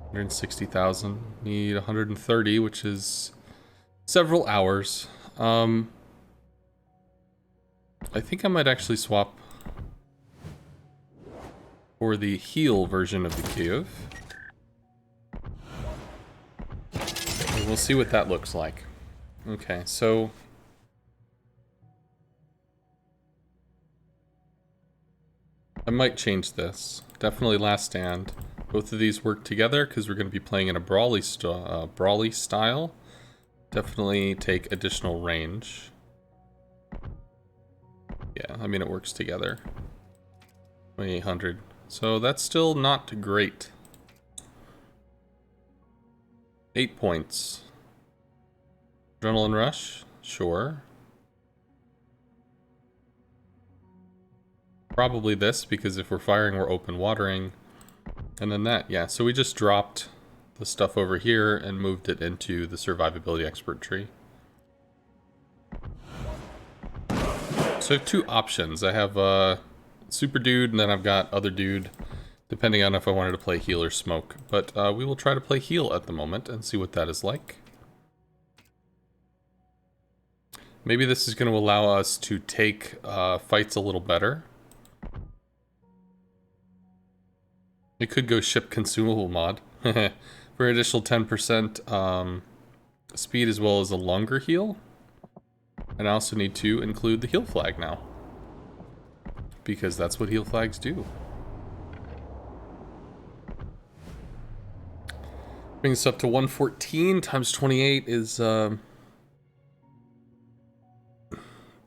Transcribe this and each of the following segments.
160,000. Need 130, which is several hours. I think I might actually swap for the heal version of the Kiev. And we'll see what that looks like. Okay, so I might change this. Definitely last stand. Both of these work together because we're going to be playing in a brawly style. Definitely take additional range. Yeah, I mean it works together. 2800. So that's still not great. 8 points. Adrenaline rush? Sure. Probably this, because if we're firing, we're open watering. And then that, yeah. So we just dropped the stuff over here and moved it into the survivability expert tree. So I have two options. I have super dude, and then I've got other dude, depending on if I wanted to play heal or smoke. But we will try to play heal at the moment and see what that is like. Maybe this is going to allow us to take fights a little better. It could go ship consumable mod. For an additional 10% speed as well as a longer heal. And I also need to include the heal flag now. Because that's what heal flags do. Brings us up to 114 times 28 is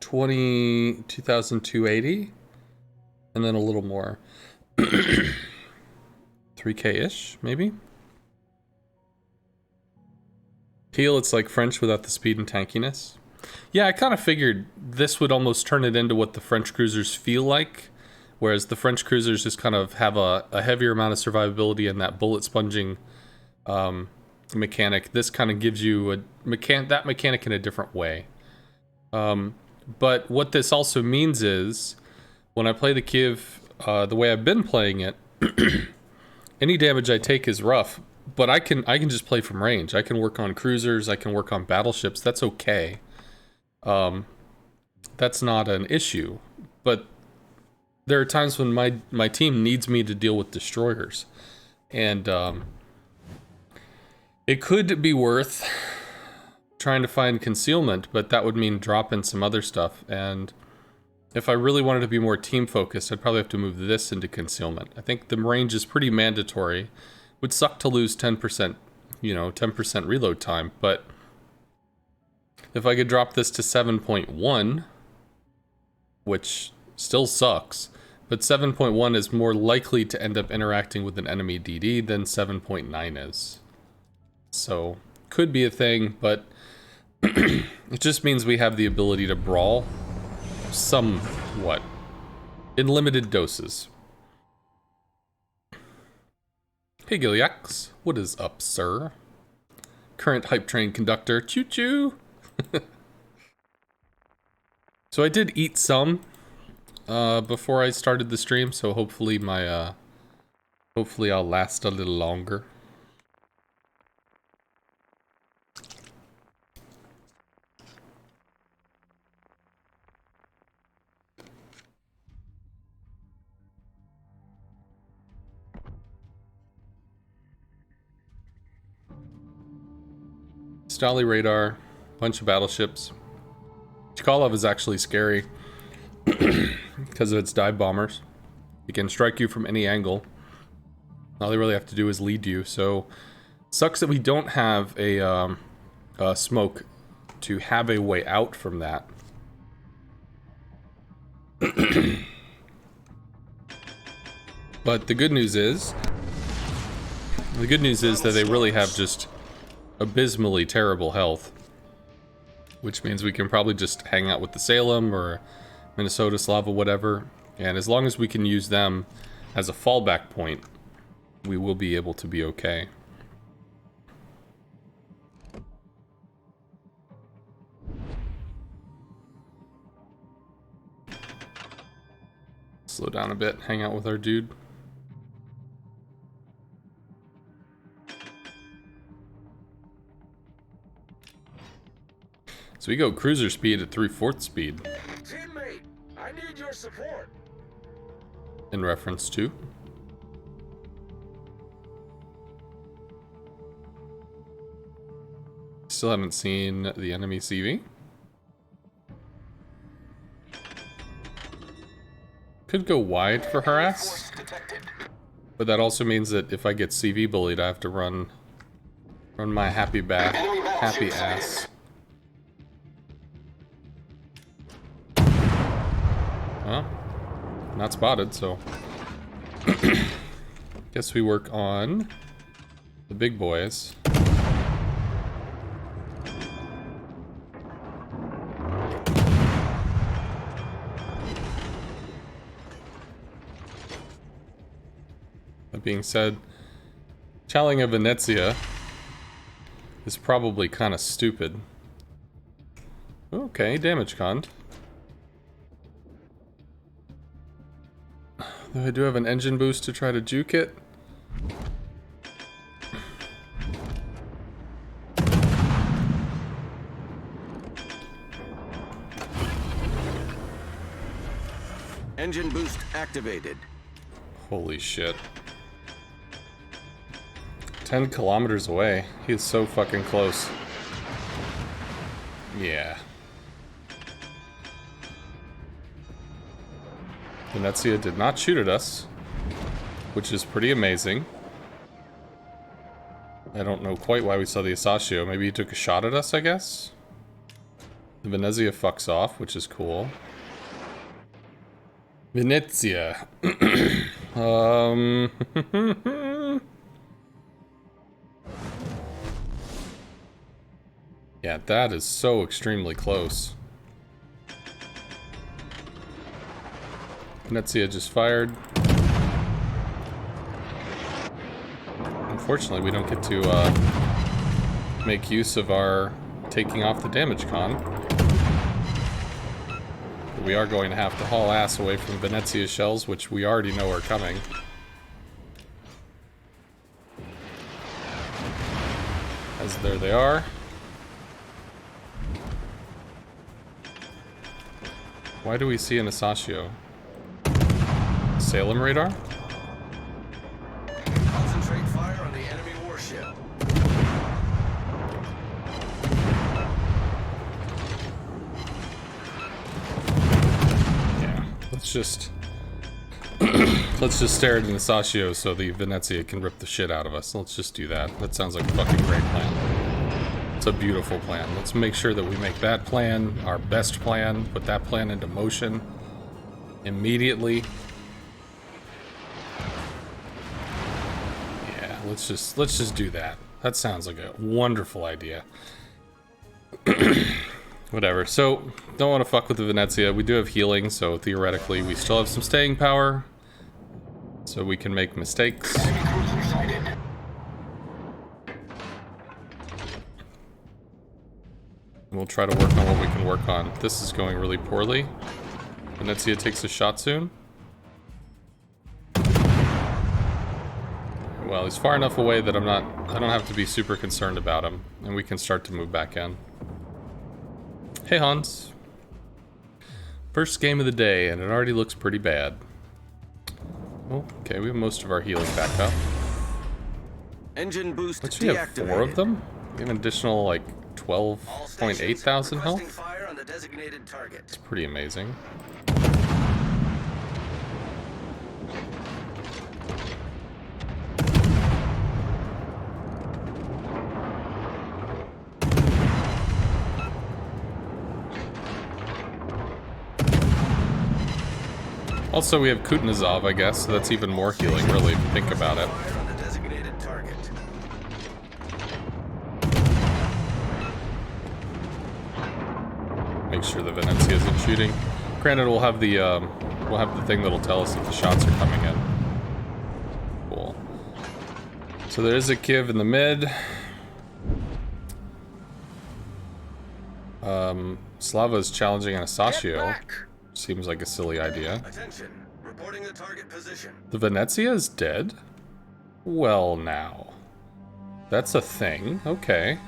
22,280. And then a little more. 3K-ish, maybe? Heal, it's like French without the speed and tankiness. Yeah, I kind of figured this would almost turn it into what the French cruisers feel like. Whereas the French cruisers just kind of have a heavier amount of survivability and that bullet sponging mechanic. This kind of gives you that mechanic in a different way. But what this also means is, when I play the Kiev the way I've been playing it, any damage I take is rough, but I can just play from range. I can work on cruisers, I can work on battleships, that's okay. That's not an issue. But there are times when my team needs me to deal with destroyers. And it could be worth trying to find concealment, but that would mean dropping some other stuff. And if I really wanted to be more team focused, I'd probably have to move this into concealment. I think the range is pretty mandatory. Would suck to lose 10%, 10% reload time, but if I could drop this to 7.1, which still sucks, but 7.1 is more likely to end up interacting with an enemy DD than 7.9 is. So, could be a thing, but it just means we have the ability to brawl somewhat in limited doses. Hey Giliax, what is up, sir? Current hype train conductor, choo choo. So I did eat some before I started the stream, so hopefully hopefully I'll last a little longer. Stali radar, bunch of battleships. Chkalov is actually scary because of its dive bombers. It can strike you from any angle. All they really have to do is lead you. So, sucks that we don't have a smoke to have a way out from that. But the good news is that they really have just abysmally terrible health, which means we can probably just hang out with the Salem or Minnesota Slava, whatever, and as long as we can use them as a fallback point, we will be able to be okay. Slow down a bit, hang out with our dude. So we go cruiser speed at 3/4 speed. Teammate, I need your support. In reference to? Still haven't seen the enemy CV. Could go wide for harass. But that also means that if I get CV bullied, I have to run my happy ass. Well, not spotted, so guess we work on the big boys. That being said, challenging a Venezia is probably kind of stupid. Okay, damage conned. Though I do have an engine boost to try to juke it. Engine boost activated. Holy shit. 10 kilometers away. He is so fucking close. Yeah. Venezia did not shoot at us, which is pretty amazing. I don't know quite why we saw the Asashio. Maybe he took a shot at us, I guess? The Venezia fucks off, which is cool. Venezia. Yeah, that is so extremely close. Venezia just fired. Unfortunately, we don't get to make use of our taking off the damage con. But we are going to have to haul ass away from Venezia shells, which we already know are coming. As there they are. Why do we see an Asashio? Salem radar? Concentrate fire on the enemy warship. Yeah, let's just stare at an Asashio so the Venezia can rip the shit out of us. Let's just do that. That sounds like a fucking great plan. It's a beautiful plan. Let's make sure that we make that plan our best plan, put that plan into motion immediately. Yeah, let's just do that. That sounds like a wonderful idea. Whatever. So, don't want to fuck with the Venezia. We do have healing, so theoretically we still have some staying power. So we can make mistakes. We'll try to work on what we can work on. This is going really poorly. Venezia takes a shot soon. Well, he's far enough away that I don't have to be super concerned about him. And we can start to move back in. Hey, Hans. First game of the day, and it already looks pretty bad. Well, okay, we have most of our healing back up. Engine boost Let's have 4 of them? We have an additional, like, 12.8 thousand health? Fire on the designated target. It's pretty amazing. Also, we have Kutnazov, I guess, so that's even more healing, really, if you think about it. Fire on the designated target. Make sure the Venezia isn't shooting. Granted, we'll have the thing that'll tell us if the shots are coming in. Cool. So there is a Kiev in the mid. Slava's challenging an Asashio. Seems like a silly idea. Attention. Reporting the target position. The Venezia is dead? Well, now. That's a thing. Okay.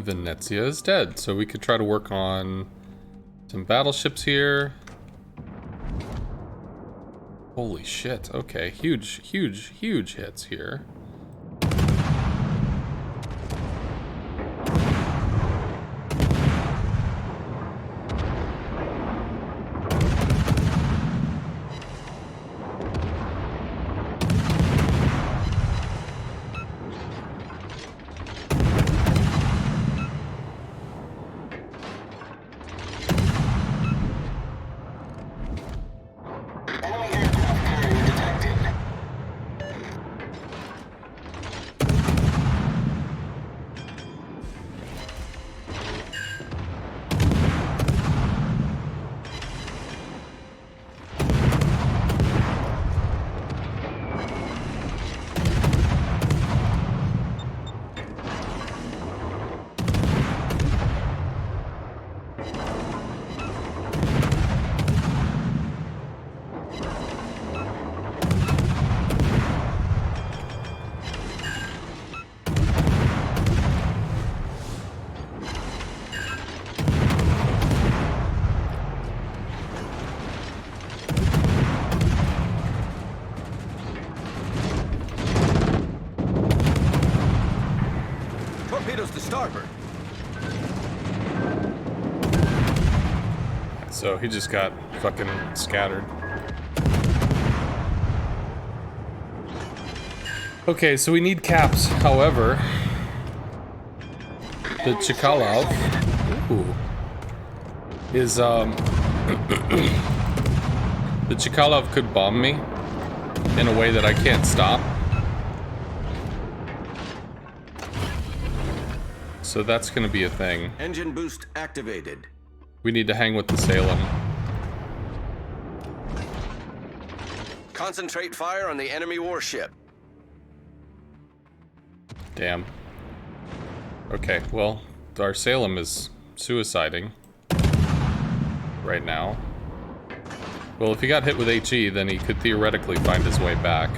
Venezia is dead, so we could try to work on some battleships here. Holy shit, okay, huge hits here. Torpedoes to starboard. So he just got fucking scattered. Okay, so we need caps. However, the Chkalov is the Chkalov could bomb me in a way that I can't stop. So that's going to be a thing. Engine boost activated. We need to hang with the Salem. Concentrate fire on the enemy warship. Damn. Okay, well, our Salem is suiciding right now. Well, if he got hit with HE, then he could theoretically find his way back.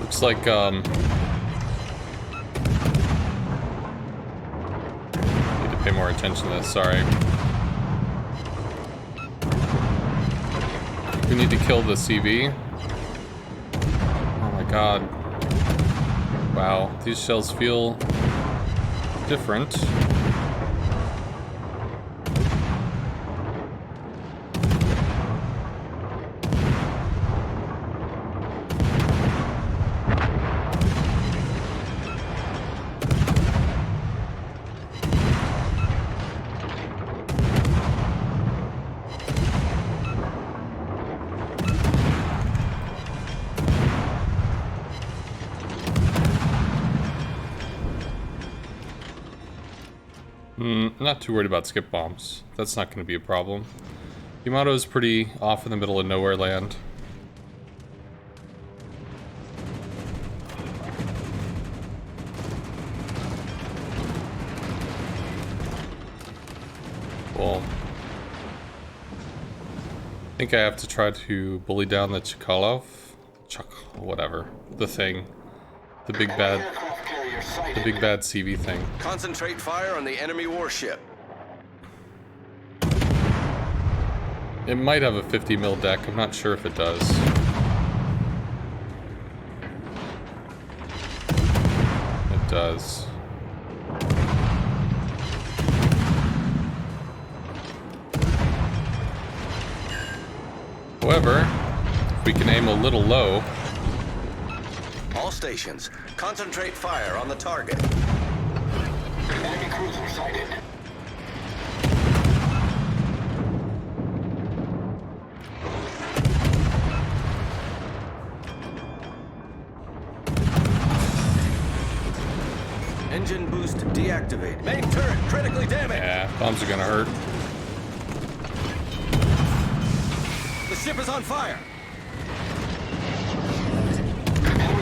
Looks like, need to pay more attention to this, sorry. We need to kill the CV. Oh my god. Wow, these shells feel different. Not too worried about skip bombs. That's not going to be a problem. Yamato is pretty off in the middle of nowhere land. Well, I think I have to try to bully down the Chkalov. Whatever. The thing. The big bad CV thing. Concentrate fire on the enemy warship. It might have a 50 mil deck. I'm not sure if it does. It does. However, if we can aim a little low. All stations, concentrate fire on the target. Enemy cruiser sighted. Engine boost deactivated. Main turret critically damaged. Yeah, bombs are gonna hurt. The ship is on fire.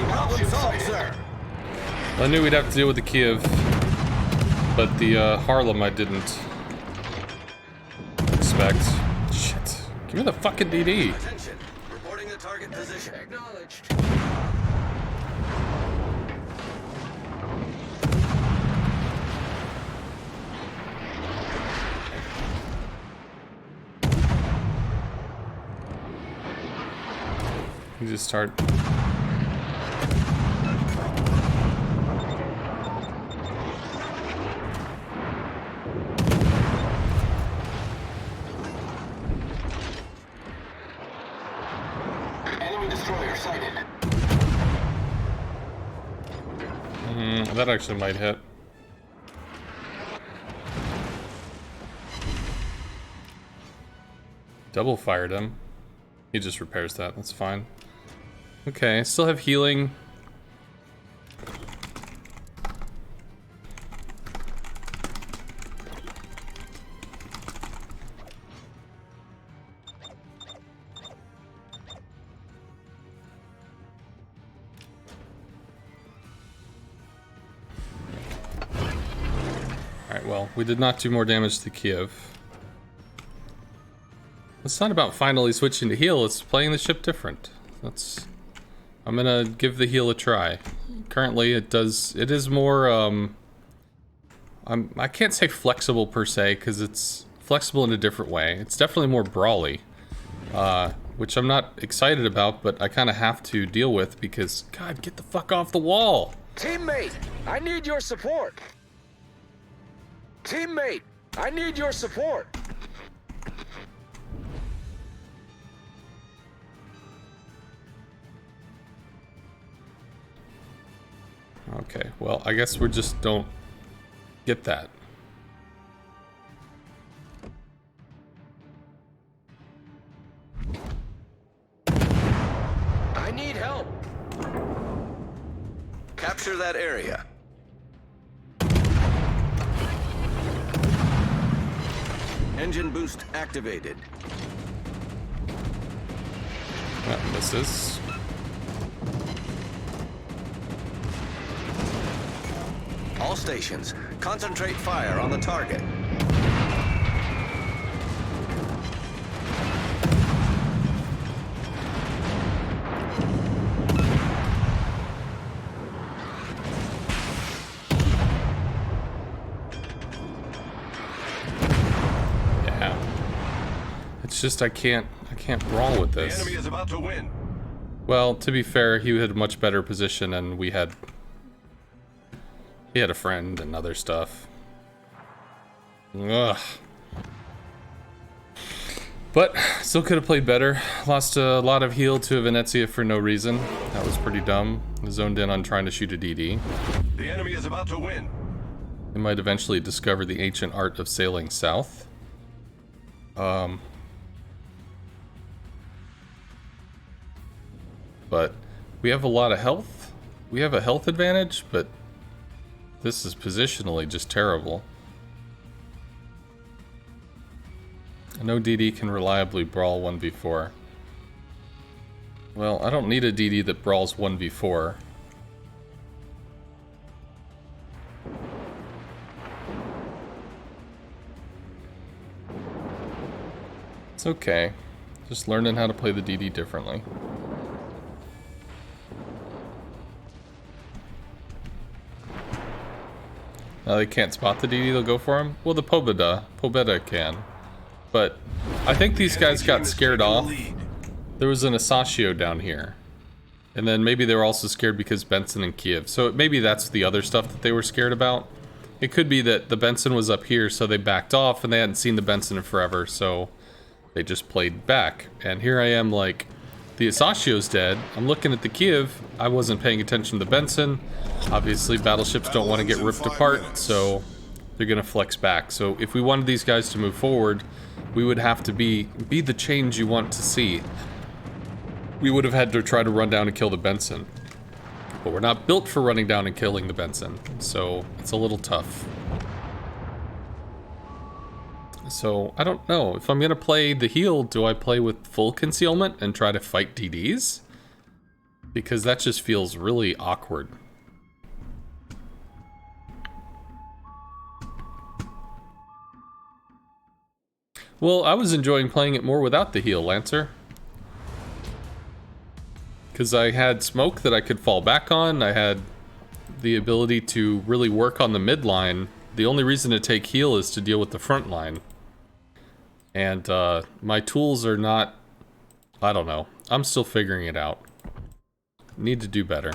Problem solved, sir. I knew we'd have to deal with the Kiev, but the Harlem I didn't expect. Shit. Give me the fucking DD. Attention. You just start. Enemy destroyer sighted. That actually might hit. Double fired him. He just repairs that. That's fine. Okay, I still have healing. Alright, well, we did not do more damage to Kiev. It's not about finally switching to heal, it's playing the ship different. I'm gonna give the heal a try. Currently it is more, I can't say flexible per se, because it's flexible in a different way. It's definitely more brawly, which I'm not excited about, but I kind of have to deal with because, God, get the fuck off the wall! Teammate, I need your support. Teammate, I need your support. Okay, well, I guess we just don't get that. I need help. Capture that area. Engine boost activated. That misses. All stations, concentrate fire on the target. Yeah. It's just I can't brawl with this. The enemy is about to win. Well, to be fair, he had a much better position and he had a friend and other stuff. Ugh. But still could have played better. Lost a lot of heal to Venezia for no reason. That was pretty dumb. Zoned in on trying to shoot a DD. The enemy is about to win. They might eventually discover the ancient art of sailing south. But we have a lot of health. We have a health advantage, but this is positionally just terrible. No DD can reliably brawl 1v4. Well, I don't need a DD that brawls 1v4. It's okay. Just learning how to play the DD differently. They can't spot the DD, they'll go for him? Well, the Pobeda can. But I think these guys got scared off. There was an Asashio down here. And then maybe they were also scared because Benson and Kiev. So maybe that's the other stuff that they were scared about. It could be that the Benson was up here, so they backed off, and they hadn't seen the Benson in forever, so they just played back. And here I am like, the Asashio's dead. I'm looking at the Kiev. I wasn't paying attention to the Benson. Obviously, battleships don't want to get ripped apart, so they're going to flex back. So if we wanted these guys to move forward, we would have to be the change you want to see. We would have had to try to run down and kill the Benson. But we're not built for running down and killing the Benson, so it's a little tough. So, I don't know. If I'm going to play the heal, do I play with full concealment and try to fight DDs? Because that just feels really awkward. Well, I was enjoying playing it more without the heal, Lancer. Because I had smoke that I could fall back on. I had the ability to really work on the mid line. The only reason to take heal is to deal with the front line. And my tools are not... I don't know. I'm still figuring it out. Need to do better.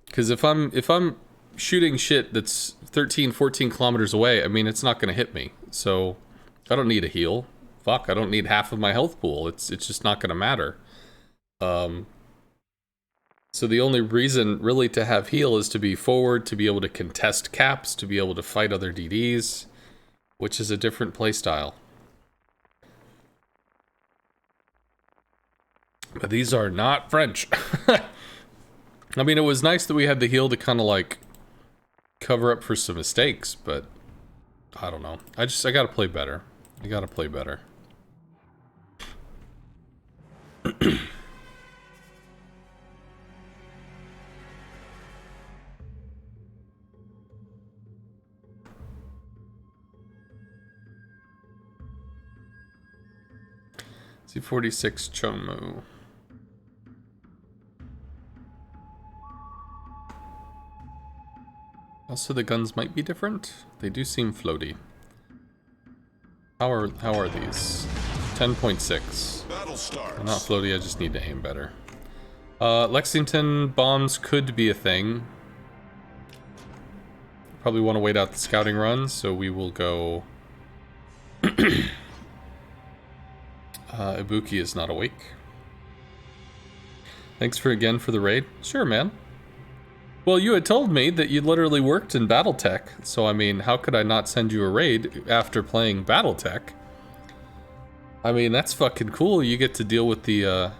Because if I'm shooting shit that's 13, 14 kilometers away, I mean, it's not going to hit me. So I don't need a heal. Fuck, I don't need half of my health pool. It's just not going to matter. So the only reason really to have heal is to be forward, to be able to contest caps, to be able to fight other DDs, which is a different playstyle. But these are not French. I mean, it was nice that we had the heal to kind of like cover up for some mistakes, but I don't know. I gotta play better. I gotta play better. C46 Chomu. Also, the guns might be different. They do seem floaty. How are these? 10.6. Battle starts. They're not floaty, I just need to aim better. Lexington bombs could be a thing. Probably want to wait out the scouting run, so we will go... Ibuki is not awake. Thanks for the raid. Sure, man. Well, you had told me that you literally worked in Battletech, so I mean, how could I not send you a raid after playing Battletech? I mean, that's fucking cool. You get to deal with the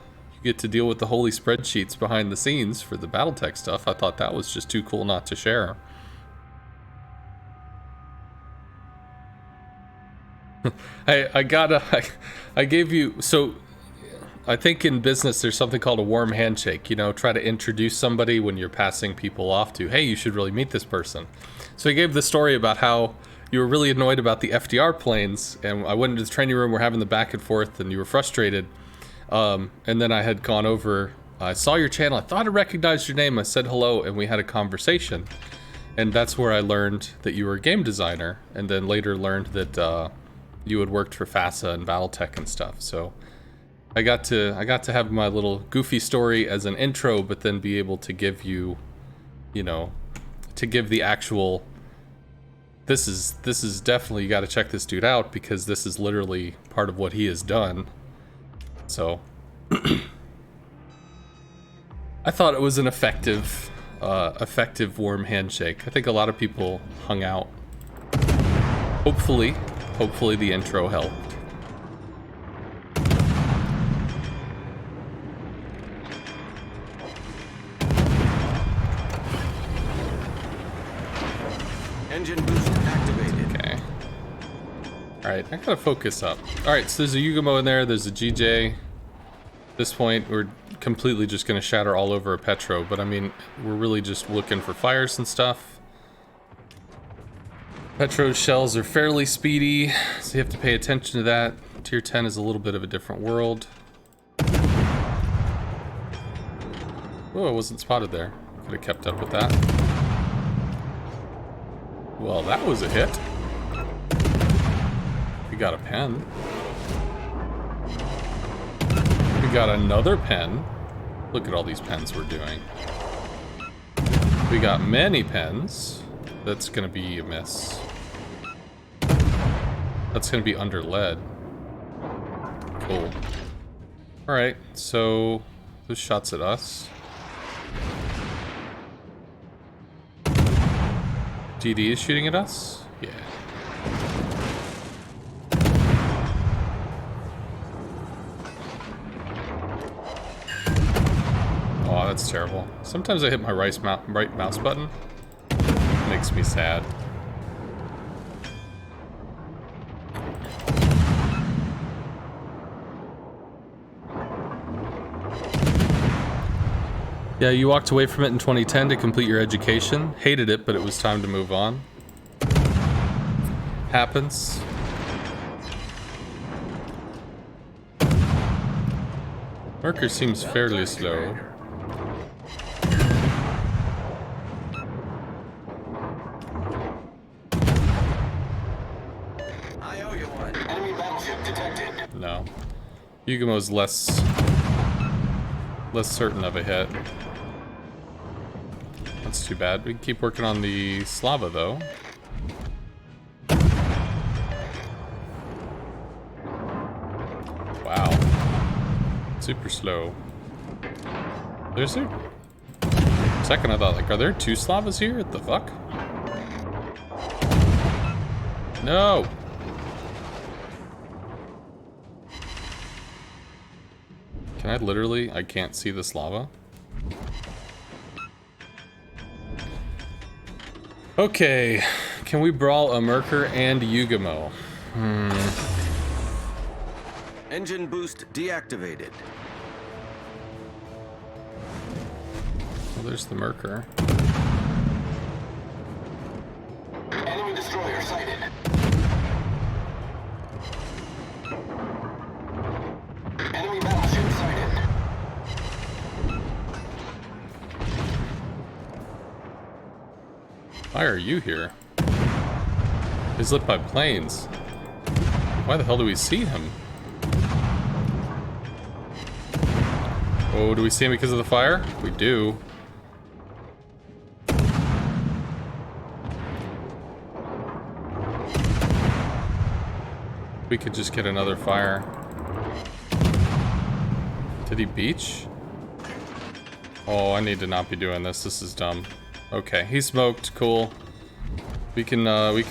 holy spreadsheets behind the scenes for the Battletech stuff. I thought that was just too cool not to share. I gave you, so I think in business there's something called a warm handshake, you know, try to introduce somebody when you're passing people off to, hey, you should really meet this person. So I gave the story about how you were really annoyed about the FDR planes, and I went into the training room, we're having the back and forth, and you were frustrated, and then I had gone over, I saw your channel, I thought I recognized your name, I said hello, and we had a conversation, and that's where I learned that you were a game designer, and then later learned that, you had worked for FASA and Battletech and stuff, so I got to have my little goofy story as an intro, but then be able to give you, you know, to give the actual, this is definitely, you got to check this dude out because this is literally part of what he has done. So I thought it was an effective warm handshake. I think a lot of people hung out. Hopefully the intro helped. Engine boost activated. Okay. Alright, I gotta focus up. Alright, so there's a Yugamo in there, there's a GJ. At this point, we're completely just gonna shatter all over a Petro, but I mean, we're really just looking for fires and stuff. Petro's shells are fairly speedy, so you have to pay attention to that. Tier 10 is a little bit of a different world. Oh, I wasn't spotted there. Could have kept up with that. Well, that was a hit. We got a pen. We got another pen. Look at all these pens we're doing. We got many pens. That's gonna be a miss. That's gonna be under lead. Cool. Alright, so those shots at us. DD is shooting at us? Yeah. Oh, that's terrible. Sometimes I hit my right mouse button. It makes me sad. Yeah, you walked away from it in 2010 to complete your education. Hated it, but it was time to move on. Happens. Marker seems fairly slow. I owe you one. Enemy battleship detected. No. Yugamo's less less certain of a hit. That's too bad. We can keep working on the Slava, though. Wow. Super slow. There's there? Second, I thought, like, are there 2 Slavas here? What the fuck? No! Can I literally... I can't see the Slava? Okay. Can we brawl a Merker and Yugamo? Engine boost deactivated. Well, there's the Merker. Enemy destroyer sighted. Enemy battleship sighted. Why are you here? He's lit by planes. Why the hell do we see him? Oh, do we see him because of the fire? We do. We could just get another fire. Did he beach? Oh, I need to not be doing this. This is dumb. Okay, he smoked. Cool. We can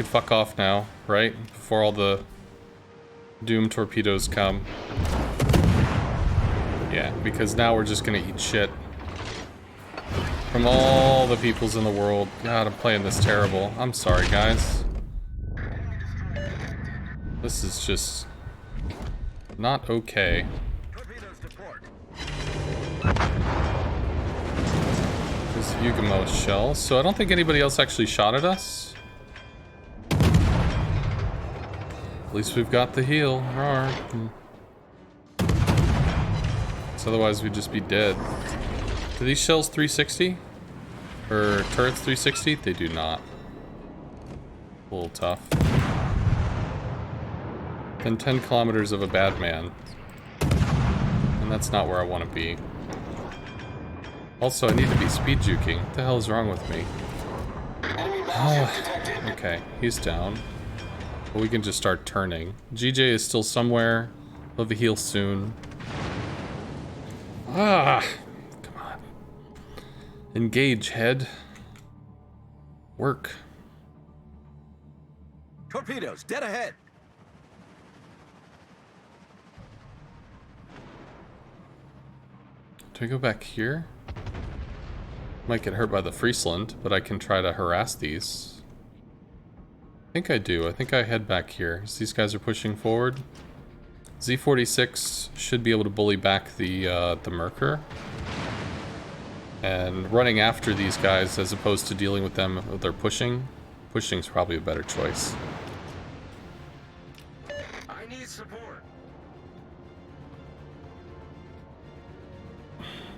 fuck off now, right? Before all the doom torpedoes come. Yeah, because now we're just gonna eat shit from all the peoples in the world. God, I'm playing this terrible. I'm sorry, guys. This is just not okay. Torpedoes to port. There's a Yugamo shell, so I don't think anybody else actually shot at us. At least we've got the heal. Rawr. So otherwise we'd just be dead. Do these shells 360? Or turrets 360? They do not. A little tough. Then 10 kilometers of a bad man. And that's not where I want to be. Also, I need to be speed juking. What the hell is wrong with me? Okay, he's down. But we can just start turning. GJ is still somewhere. He'll have a heal soon. Ah! Come on. Engage, head. Work. Torpedoes dead ahead. Do I go back here? Might get hurt by the Friesland, but I can try to harass these. I think I do. I think I head back here. As these guys are pushing forward. Z46 should be able to bully back the Merker. And running after these guys as opposed to dealing with them with their pushing. Pushing's probably a better choice. I need support.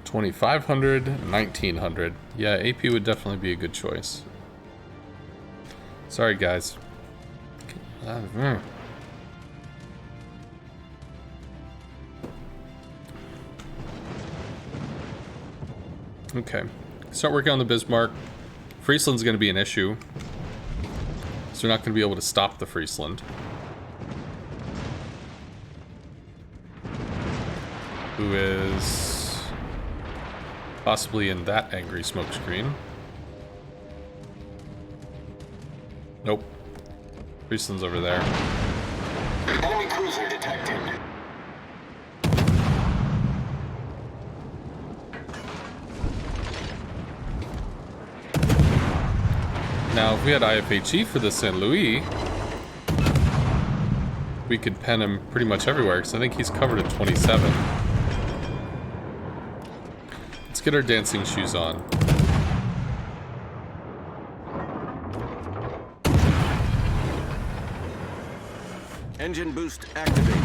2500, 1900. Yeah, AP would definitely be a good choice. Sorry, guys. Okay. Start working on the Bismarck. Friesland's going to be an issue. So we're not going to be able to stop the Friesland. Who is possibly in that angry smokescreen. Nope. Friesland's over there. Enemy cruiser detected. Now, if we had IFHE for the St. Louis, we could pen him pretty much everywhere, because I think he's covered at 27. Let's get our dancing shoes on. Engine boost activated.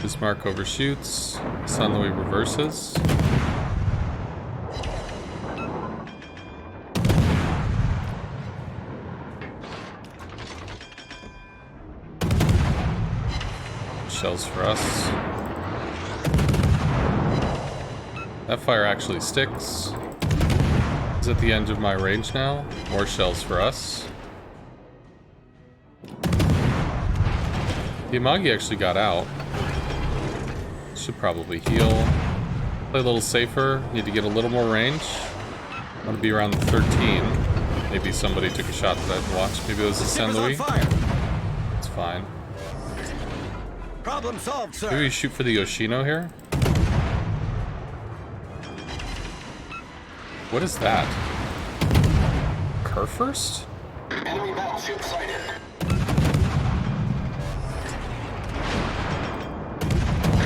Bismarck overshoots. St. Louis reverses. Shells for us. That fire actually sticks. Is at the end of my range now. More shells for us. The Amagi actually got out. Should probably heal. Play a little safer. Need to get a little more range. I want to be around the 13. Maybe somebody took a shot that I didn't watch. Maybe it was a San Luis. It's fine. Problem solved, sir. Maybe we shoot for the Yoshino here. What is that? Kurfürst? Enemy battleship sighted.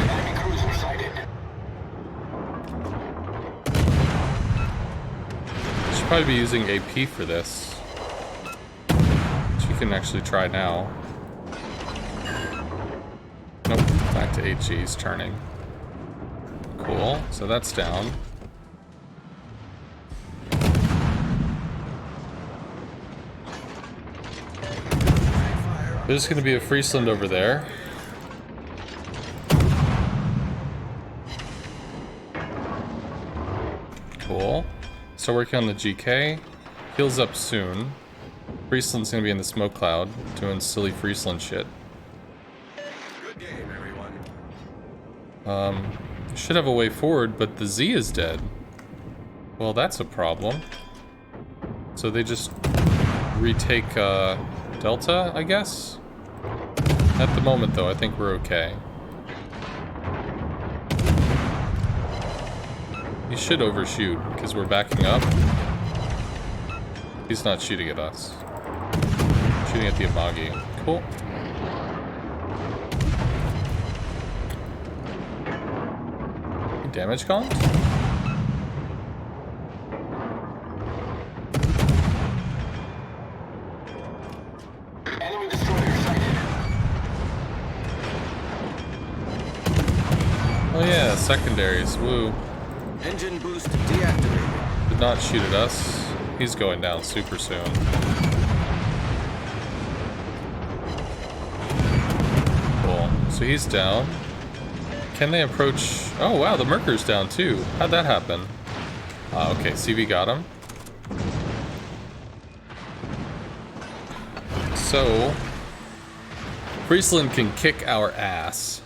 Enemy cruiser sighted. Should probably be using AP for this. Which you can actually try now. Nope, back to HE, he's turning. Cool, so that's down. There's gonna be a Friesland over there. Cool. Start working on the GK. Heals up soon. Friesland's gonna be in the smoke cloud, doing silly Friesland shit. Good game, everyone. Should have a way forward, but the Z is dead. Well, that's a problem. So they just retake, Delta, I guess? At the moment, though, I think we're okay. He should overshoot, because we're backing up. He's not shooting at us. Shooting at the Amagi. Cool. Damage count? Enemy destroyer sighted. Oh yeah, secondaries. Woo. Engine boost deactivated. Did not shoot at us. He's going down super soon. Cool. So he's down. Can they approach? Oh wow, the Merker's down too. How'd that happen? Okay, CV got him. So, Friesland can kick our ass.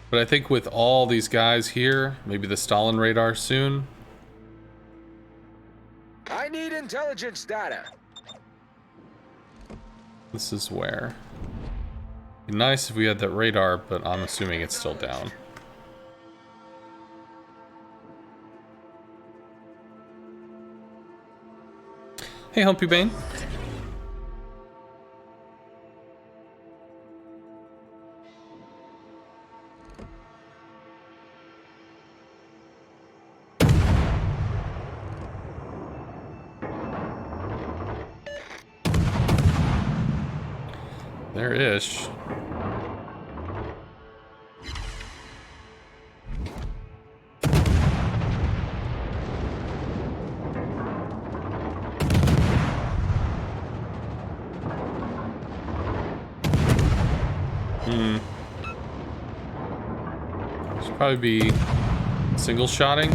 But I think with all these guys here, maybe the Stalin radar soon. I need intelligence data. This is where. It'd be nice if we had that radar, but I'm assuming it's still down. Hey, Humpy Bane. There-ish. Should probably be single shotting.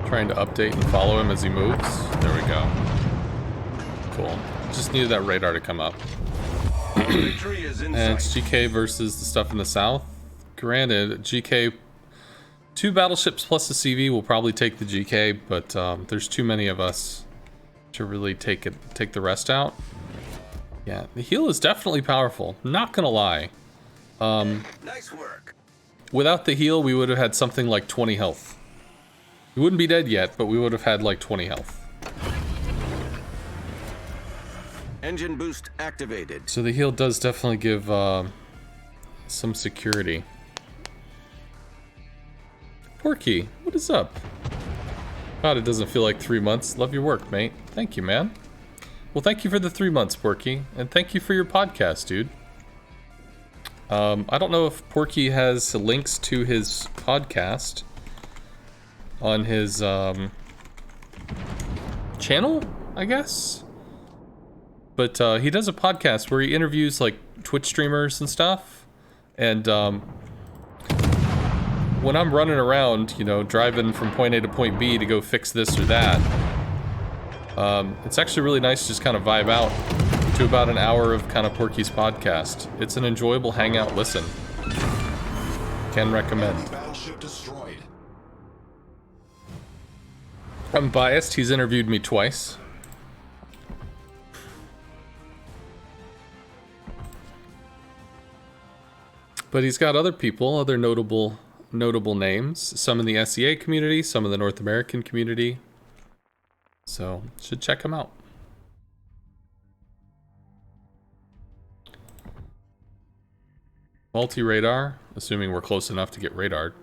Trying to update and follow him as he moves. There we go. Cool. Just needed that radar to come up. Victory is in And it's sight. GK versus the stuff in the south. Granted, GK, 2 battleships plus the CV will probably take the GK, but there's too many of us to really take the rest out. Yeah, the heal is definitely powerful. Not gonna lie. Nice work. Without the heal, we would have had something like 20 health. We wouldn't be dead yet, but we would have had like 20 health. Engine boost activated. So the heal does definitely give some security. Porky, what is up? God, it doesn't feel like 3 months. Love your work, mate. Thank you, man. Well, thank you for the 3 months, Porky. And thank you for your podcast, dude. I don't know if Porky has links to his podcast on his channel, I guess. But he does a podcast where he interviews like Twitch streamers and stuff. And when I'm running around, you know, driving from point A to point B to go fix this or that, it's actually really nice to just kind of vibe out to about an hour of kind of Porky's podcast. It's an enjoyable hangout listen. Can recommend. Battleship destroyed. I'm biased. He's interviewed me twice. But he's got other people, other notable names. Some in the SEA community, some in the North American community. So, should check him out. Multi-radar, assuming we're close enough to get radared.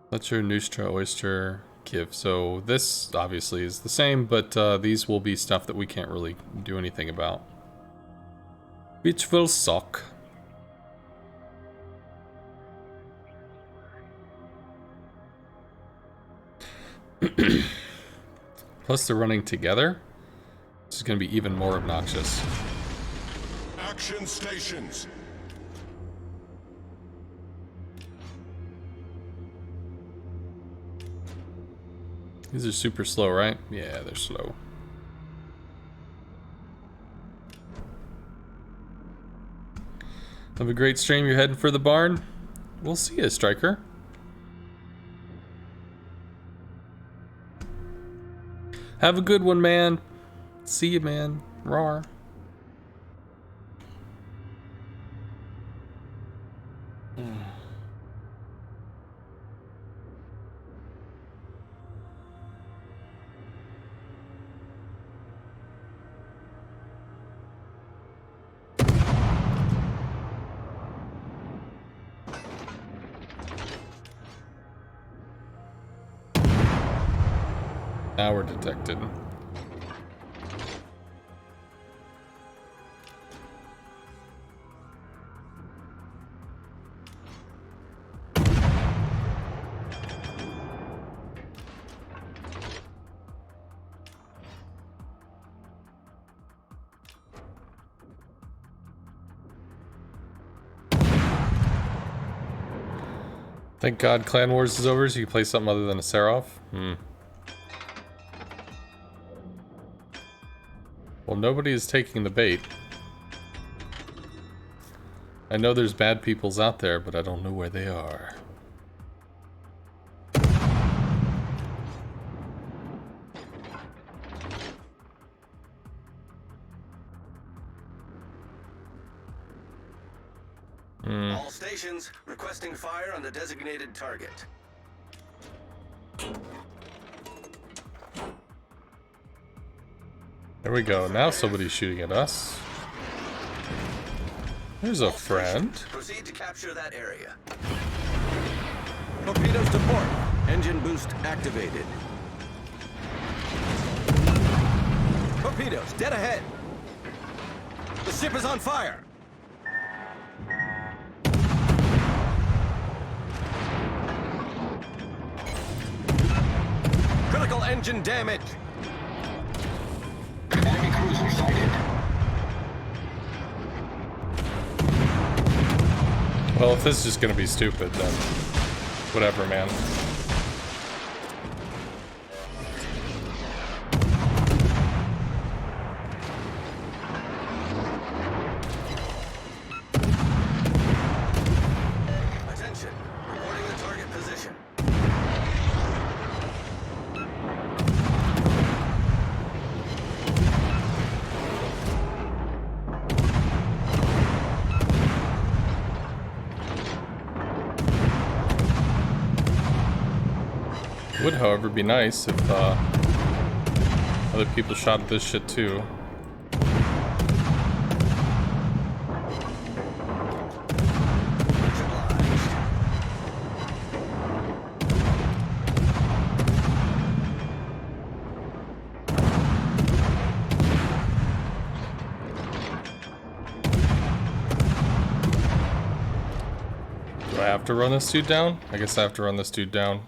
Fletcher, Nustra, Oyster, Kiev. So this obviously is the same, but these will be stuff that we can't really do anything about. Which will suck. Plus they're running together. This is going to be even more obnoxious. Action stations. These are super slow, right? Yeah, they're slow. Have a great stream. You're heading for the barn? We'll see you, Striker. Have a good one, man. See you, man. Rawr. Now we're detected. Thank God Clan Wars is over so you can play something other than a Seraph. Well, nobody is taking the bait. I know there's bad peoples out there, but I don't know where they are. All stations requesting fire on the designated target. There we go. Now somebody's shooting at us. There's a friend. Proceed to capture that area. Torpedoes to port. Engine boost activated. Torpedoes dead ahead. The ship is on fire. Critical engine damage. Enemy cruiser sighted. Well, if this is just gonna be stupid, then whatever, man. Attention. Reporting the target position. It would, however, be nice if other people shot at this shit too. Do I have to run this dude down? I guess I have to run this dude down.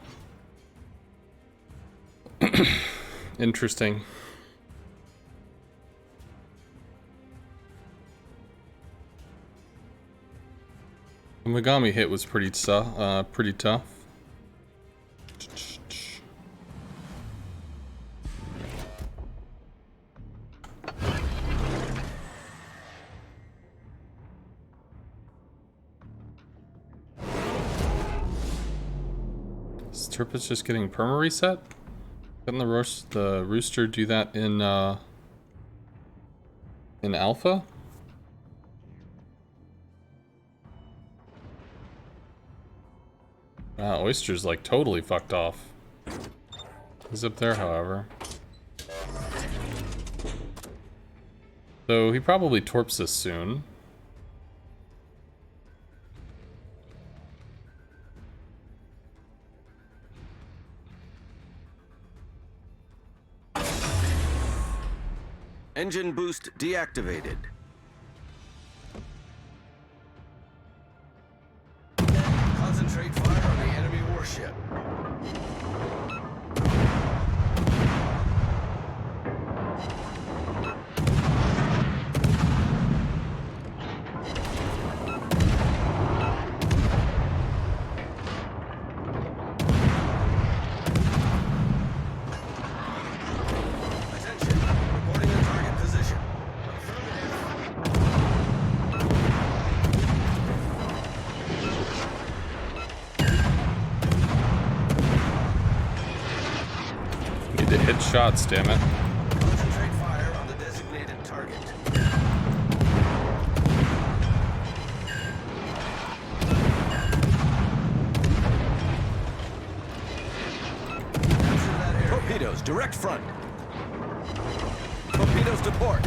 Interesting. Megami hit was pretty tough. Is Turpus just getting perma reset? Couldn't the rooster do that in alpha? Wow, Oyster's like totally fucked off. He's up there, however. So he probably torps us soon. Engine boost deactivated. Concentrate fire on the enemy warship. Attention, reporting the target position. Need to hit shots, damn it. Concentrate fire on the designated target. Capture that area. Torpedoes, direct front. Torpedoes to port.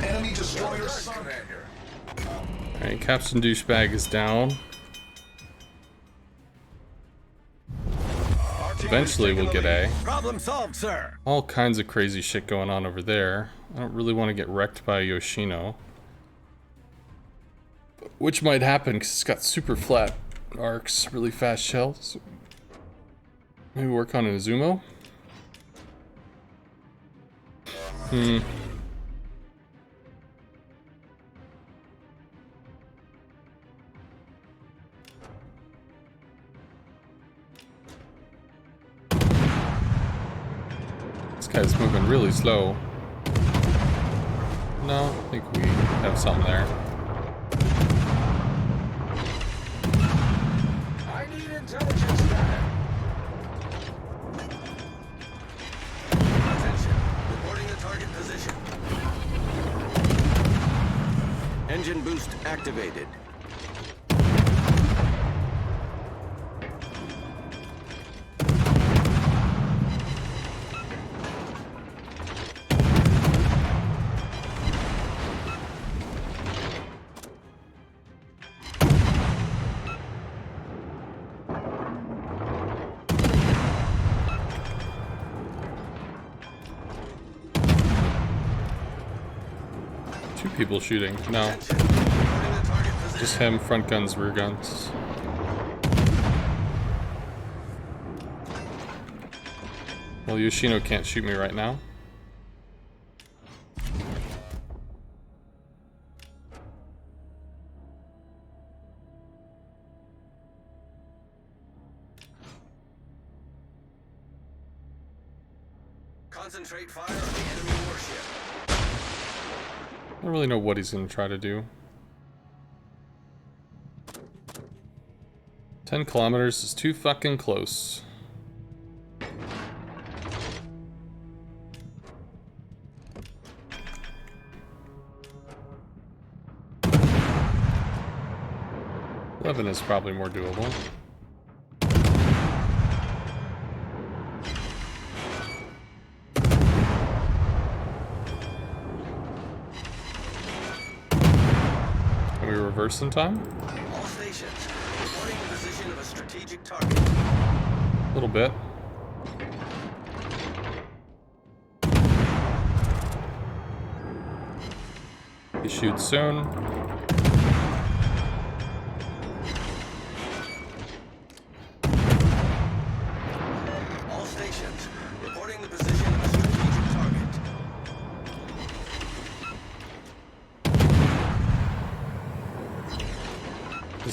Enemy destroyer sunk. Alright, Captain Douchebag is down. Eventually we'll get A. Problem solved, sir. All kinds of crazy shit going on over there. I don't really want to get wrecked by Yoshino. Which might happen because it's got super flat arcs, really fast shells. Maybe work on an Izumo? This guy's moving really slow. No, I think we have something there. I need intelligence data. Attention, reporting the target position. Engine boost activated. Two people shooting. No, Attention, reporting the target position. just him, front guns, rear guns. Well, Yoshino can't shoot me right now. Concentrate fire on the enemy warship. I don't really know what he's gonna try to do. 10 kilometers is too fucking close. Eleven is probably more doable. Can we reverse in time? All stations, reporting the position of a strategic target. A little bit. He shoots soon. All stations, reporting the position of a strategic target.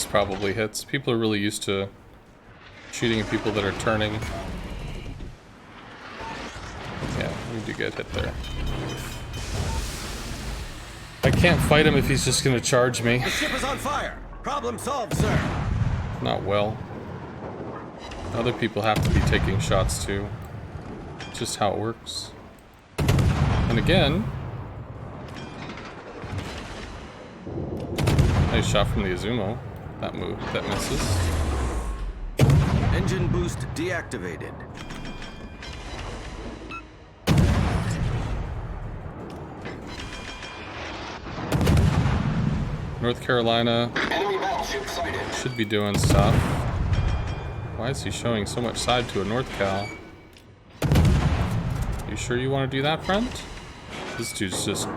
This probably hits. People are really used to shooting at people that are turning. Yeah, we do get hit there. I can't fight him if he's just gonna charge me. The ship is on fire. Problem solved, sir. Not well. Other people have to be taking shots too. It's just how it works. And again, nice shot from the Izumo. That move, that misses. Engine boost deactivated. North Carolina Enemy battleship sighted. should be doing stuff. Why is he showing so much side to a North Cal? You sure you want to do that, friend? This dude's just...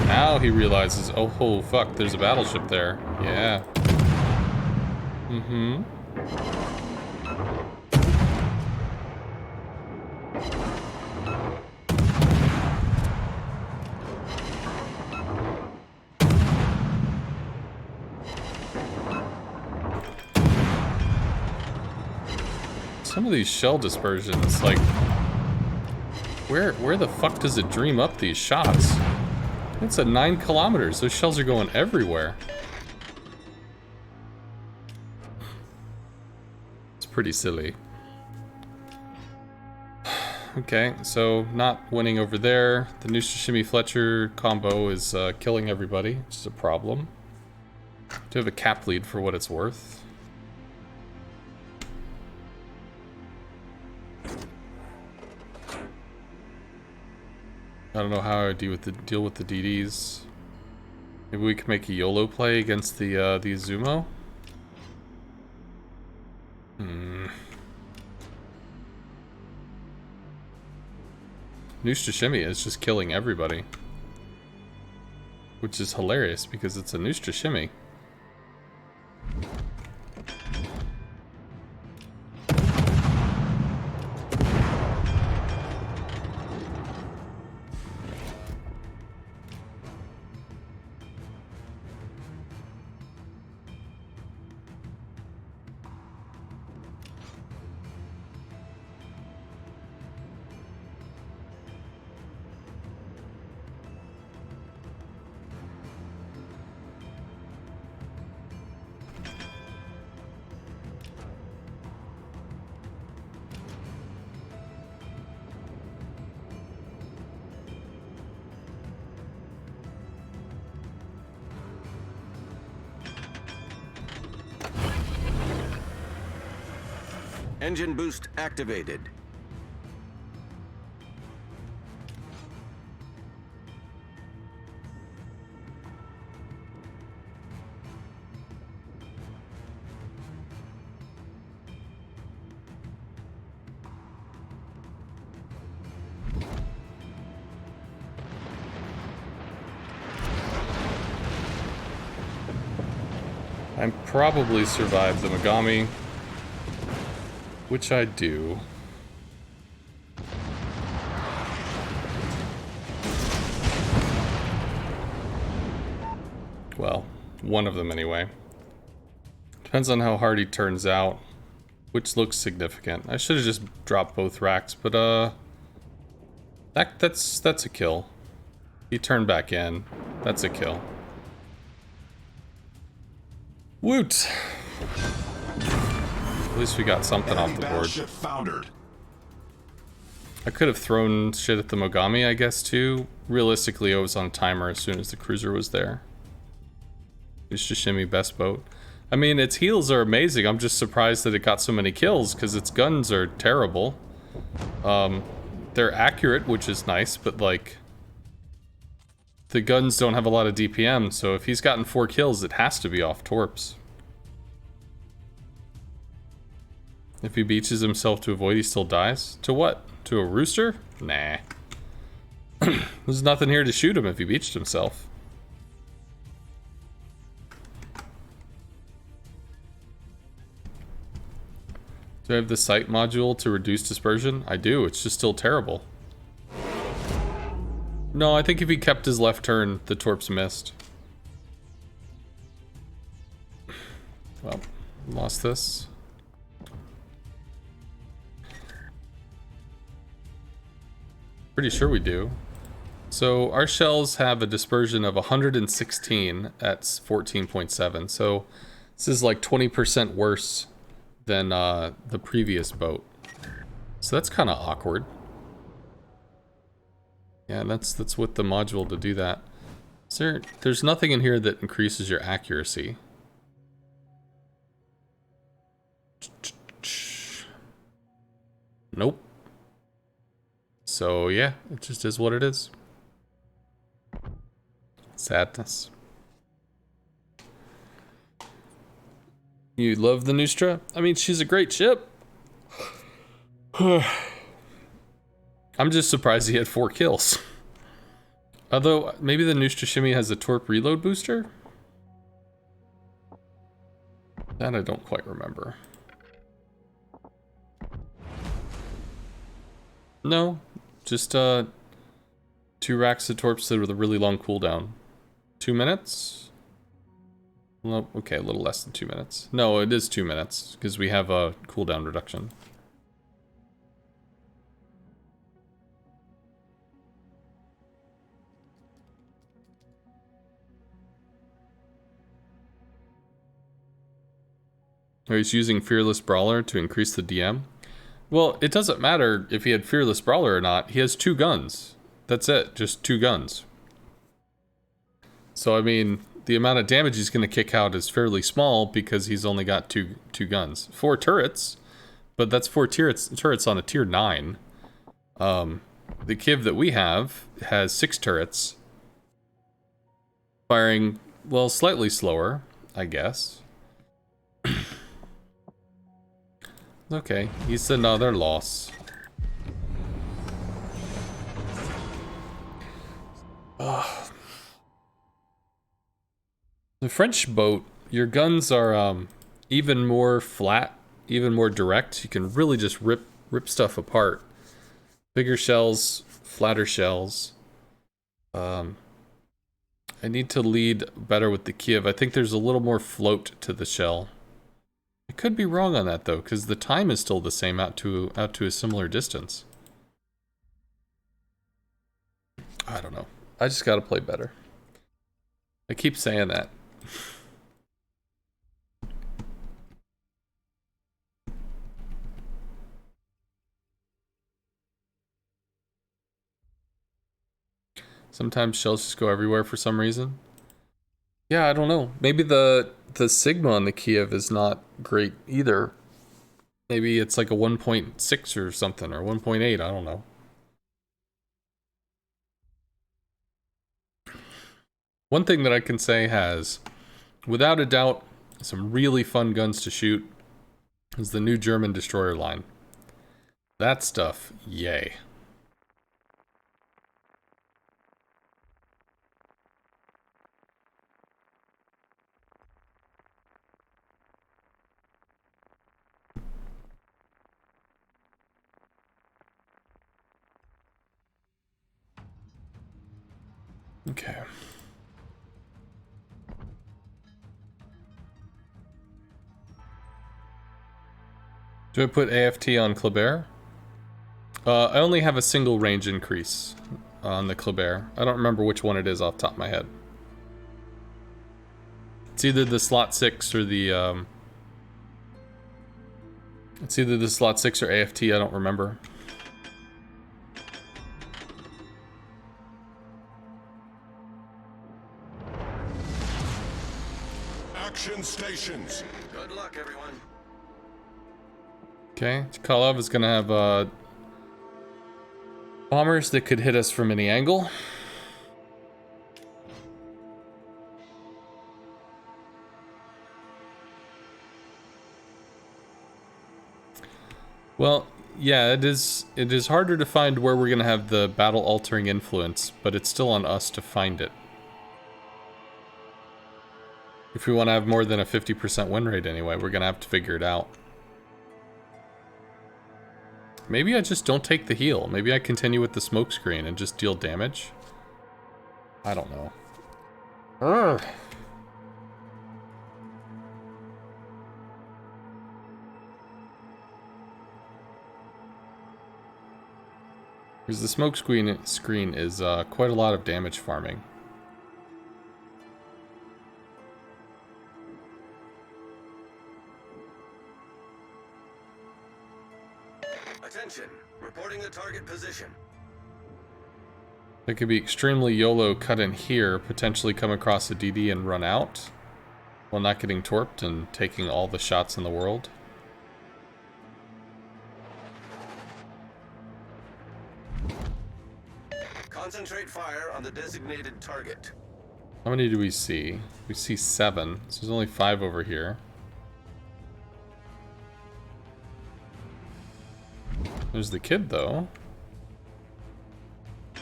Now he realizes, oh fuck, there's a battleship there. Yeah. Mm-hmm. Some of these shell dispersions, like, where the fuck does it dream up these shots? It's at 9 kilometers. Those shells are going everywhere. It's pretty silly. Okay, so not winning over there. The Nushishimi Fletcher combo is killing everybody, which is a problem. Do have a cap lead for what it's worth. I don't know how I deal with the DDs. Maybe we can make a YOLO play against the Izumo. Nushishimi is just killing everybody, which is hilarious because it's a Nushishimi. Engine boost activated. I probably survived the Megami, which I do. Well, one of them anyway. Depends on how hard he turns out, which looks significant. I should have just dropped both racks, but that's a kill. He turned back in. That's a kill. Woot! At least we got something off the board. Battleship foundered. I could have thrown shit at the Mogami, I guess, too. Realistically, I was on timer as soon as the cruiser was there. Nushishimi, best boat. I mean, its heals are amazing. I'm just surprised that it got so many kills, because its guns are terrible. They're accurate, which is nice, but, like... the guns don't have a lot of DPM, so if he's gotten 4 kills, it has to be off torps. If he beaches himself to avoid, he still dies? To what? To a rooster? Nah. There's nothing here to shoot him if he beached himself. Do I have the sight module to reduce dispersion? I do, it's just still terrible. No, I think if he kept his left turn, the torps missed. Lost this. Pretty sure we do. So our shells have a dispersion of 116 at 14.7. So this is like 20% worse than the previous boat. So that's kind of awkward. Yeah, that's with the module to do that. There's nothing in here that increases your accuracy. Nope. So yeah, it just is what it is. Sadness. You love the Nustra? I mean, she's a great ship. I'm just surprised he had 4 kills. Although, maybe the Nustra Shimmy has a torp reload booster? That I don't quite remember. No, just 2 racks of torps with a really long cooldown. 2 minutes? Well, okay, a little less than 2 minutes. No, it is 2 minutes, because we have a cooldown reduction. Oh, he's using Fearless Brawler to increase the DM? Well, it doesn't matter if he had Fearless Brawler or not. He has 2 guns. That's it, just 2 guns. So, I mean, the amount of damage he's going to kick out is fairly small because he's only got two guns. 4 turrets, but that's 4 turrets on a tier 9. The Kiev that we have has 6 turrets. Firing, well, slightly slower, I guess. Okay, he's another loss. Ugh. The French boat, your guns are even more flat, even more direct. You can really just rip stuff apart. Bigger shells, flatter shells. I need to lead better with the Kiev. I think there's a little more float to the shell. I could be wrong on that though, because the time is still the same out to a similar distance. I don't know. I just gotta play better. I keep saying that. Sometimes shells just go everywhere for some reason. Yeah, I don't know. Maybe the Sigma on the Kiev is not great either. Maybe it's like a 1.6 or something, or 1.8, I don't know. One thing that I can say has, without a doubt, some really fun guns to shoot is the new German destroyer line. That stuff, yay. Okay. Do I put AFT on Kleber? I only have a single range increase on the Kleber. I don't remember which one it is off the top of my head. It's either the slot 6 or the it's either the slot 6 or AFT, I don't remember. Action stations. Good luck, everyone. Okay, Chkalov is gonna have bombers that could hit us from any angle. Well, yeah, it is harder to find where we're gonna have the battle altering influence, but it's still on us to find it. If we want to have more than a 50% win rate anyway, we're gonna have to figure it out. Maybe I just don't take the heal. Maybe I continue with the smoke screen and just deal damage. I don't know. Ugh. Because the smoke screen is quite a lot of damage farming. Attention. Reporting the target position. It could be extremely YOLO cut in here, potentially come across a DD and run out, while not getting torped and taking all the shots in the world. Concentrate fire on the designated target. How many do we see? We see 7, so there's only 5 over here. There's the kid, though.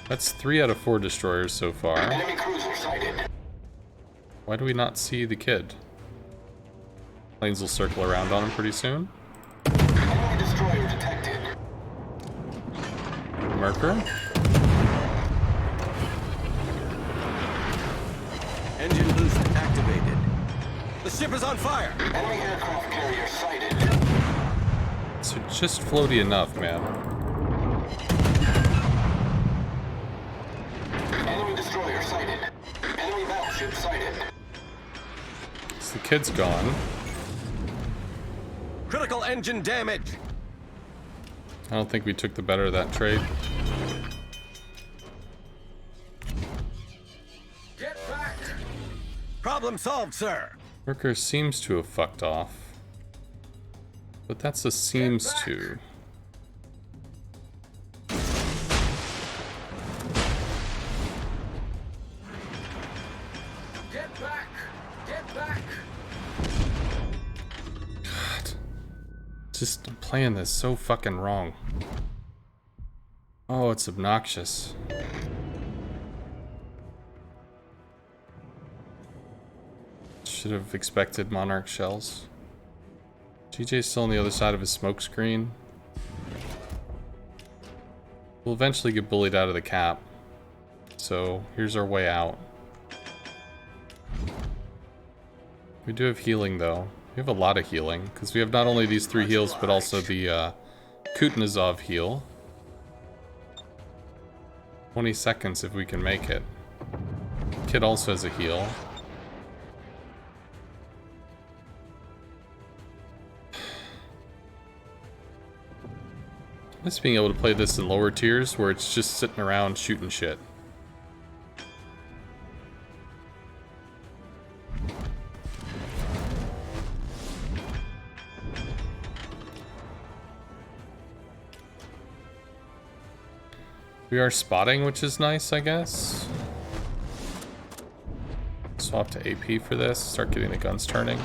That's 3 out of 4 destroyers so far. Enemy cruiser sighted. Why do we not see the kid? Planes will circle around on him pretty soon. Enemy destroyer detected. Merker. Engine boost activated. The ship is on fire. Enemy aircraft carrier sighted. So just floaty enough, man. Enemy destroyer sighted. Enemy battleship sighted. So the kid's gone. Critical engine damage. I don't think we took the better of that trade. Get back! Problem solved, sir. Merker seems to have fucked off. But that's a seems to. Get back! Get back! God. Just playing this so fucking wrong. Oh, it's obnoxious. Should have expected Monarch shells. GJ's still on the other side of his smoke screen. We'll eventually get bullied out of the cap. So here's our way out. We do have healing though. We have a lot of healing because we have not only these 3 heals but also the Kuznetsov heal. 20 seconds if we can make it. Kid also has a heal. Miss being able to play this in lower tiers where it's just sitting around shooting shit. We are spotting, which is nice, I guess. Swap to AP for this, start getting the guns turning.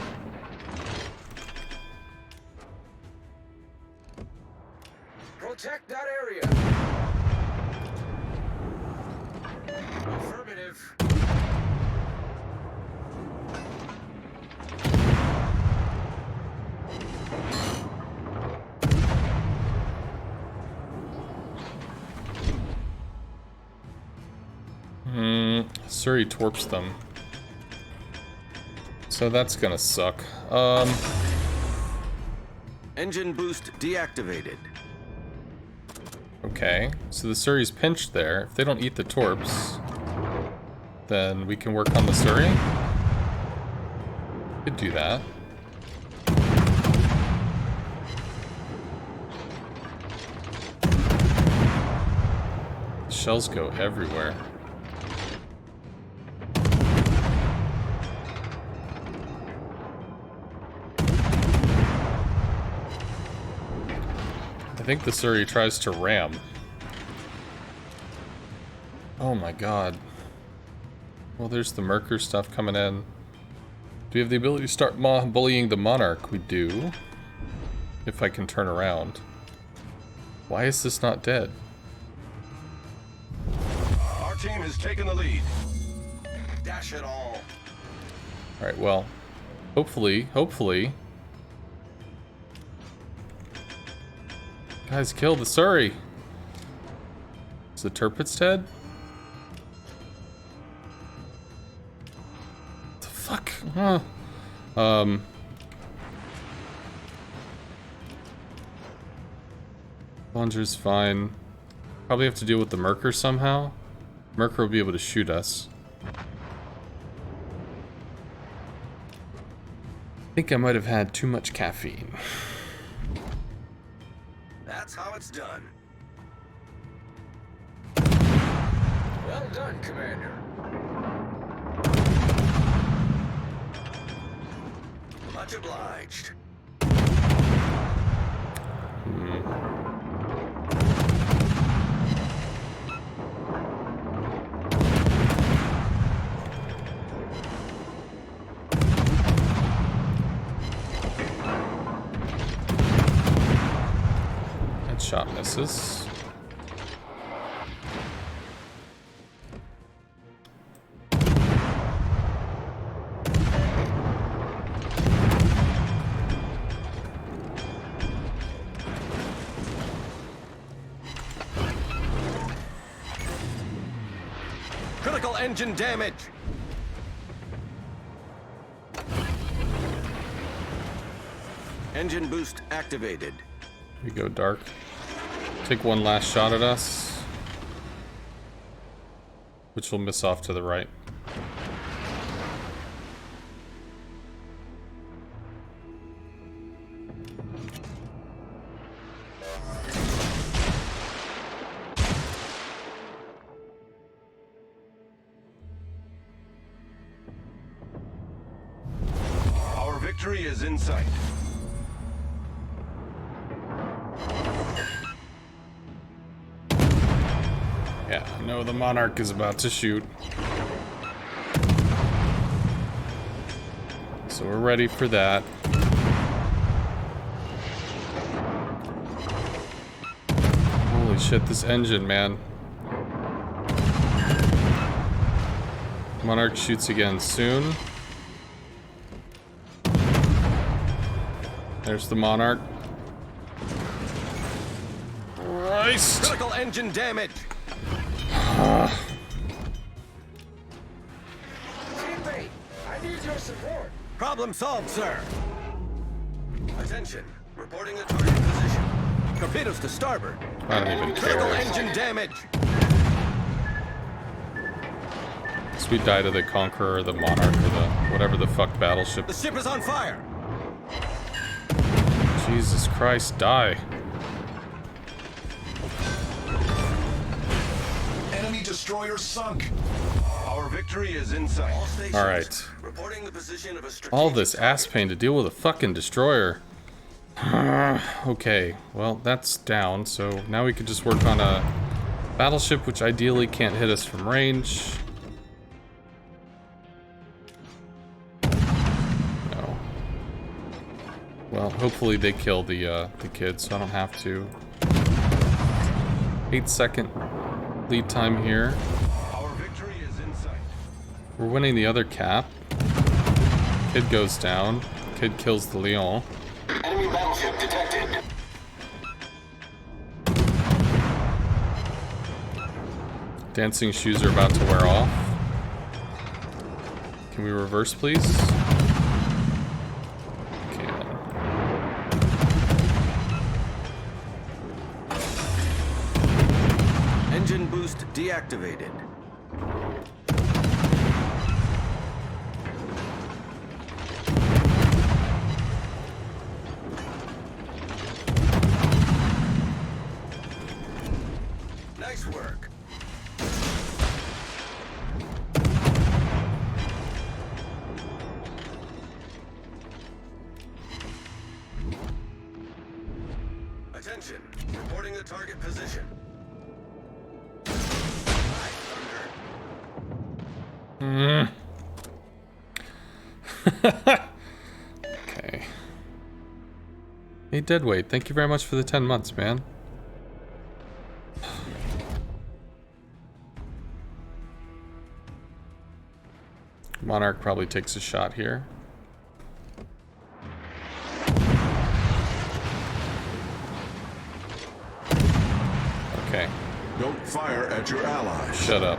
Protect that area! Affirmative. Surrey torps them. So that's gonna suck. Engine boost deactivated. Okay, so the Surrey's pinched there. If they don't eat the torps, then we can work on the Surrey. Could do that. The shells go everywhere. I think the Surrey tries to ram. Oh my god. Well, there's the Merker stuff coming in. Do we have the ability to start bullying the Monarch? We do. If I can turn around. Why is this not dead? Our team has taken the lead. Dash it all. Alright, well. Hopefully. Guys, kill the Surrey. Is the Tirpitz dead? What the fuck? Huh. Launcher's fine. Probably have to deal with the Merker somehow. Merker will be able to shoot us. I think I might have had too much caffeine. That's how it's done. Well done, Commander. Much obliged. That shot misses. Critical engine damage. Engine boost activated. Here we go, Dark. Take one last shot at us. Which will miss off to the right. Our victory is in sight. Yeah, I know the Monarch is about to shoot. So we're ready for that. Holy shit, this engine, man. Monarch shoots again soon. There's the Monarch. Christ! Critical engine damage. Teammate, I need your support. Problem solved, sir. Attention. Reporting the target position. Torpedoes to starboard. I don't even Critical care. engine damage. Sweet die to the Conqueror, the Monarch, or the whatever the fuck battleship. The ship is on fire. Jesus Christ, die. Enemy destroyer sunk. Our victory is in sight. All stations. All right. Reporting the position of a strategic All this ass pain to deal with a fucking destroyer. Okay, well, that's down, so now we could just work on a battleship which ideally can't hit us from range. No. Well, hopefully they kill the kid, so I don't have to. 8-second lead time here. Our victory is in sight. We're winning the other cap. Kid goes down. Kid kills the Leon. Enemy battleship detected. Dancing shoes are about to wear off. Can we reverse, please? Can. engine boost deactivated. Nice work. Attention, reporting the target position. Okay. Hey, Deadweight, thank you very much for the 10 months, man. Monarch probably takes a shot here. Okay, Don't fire at your allies. shut up.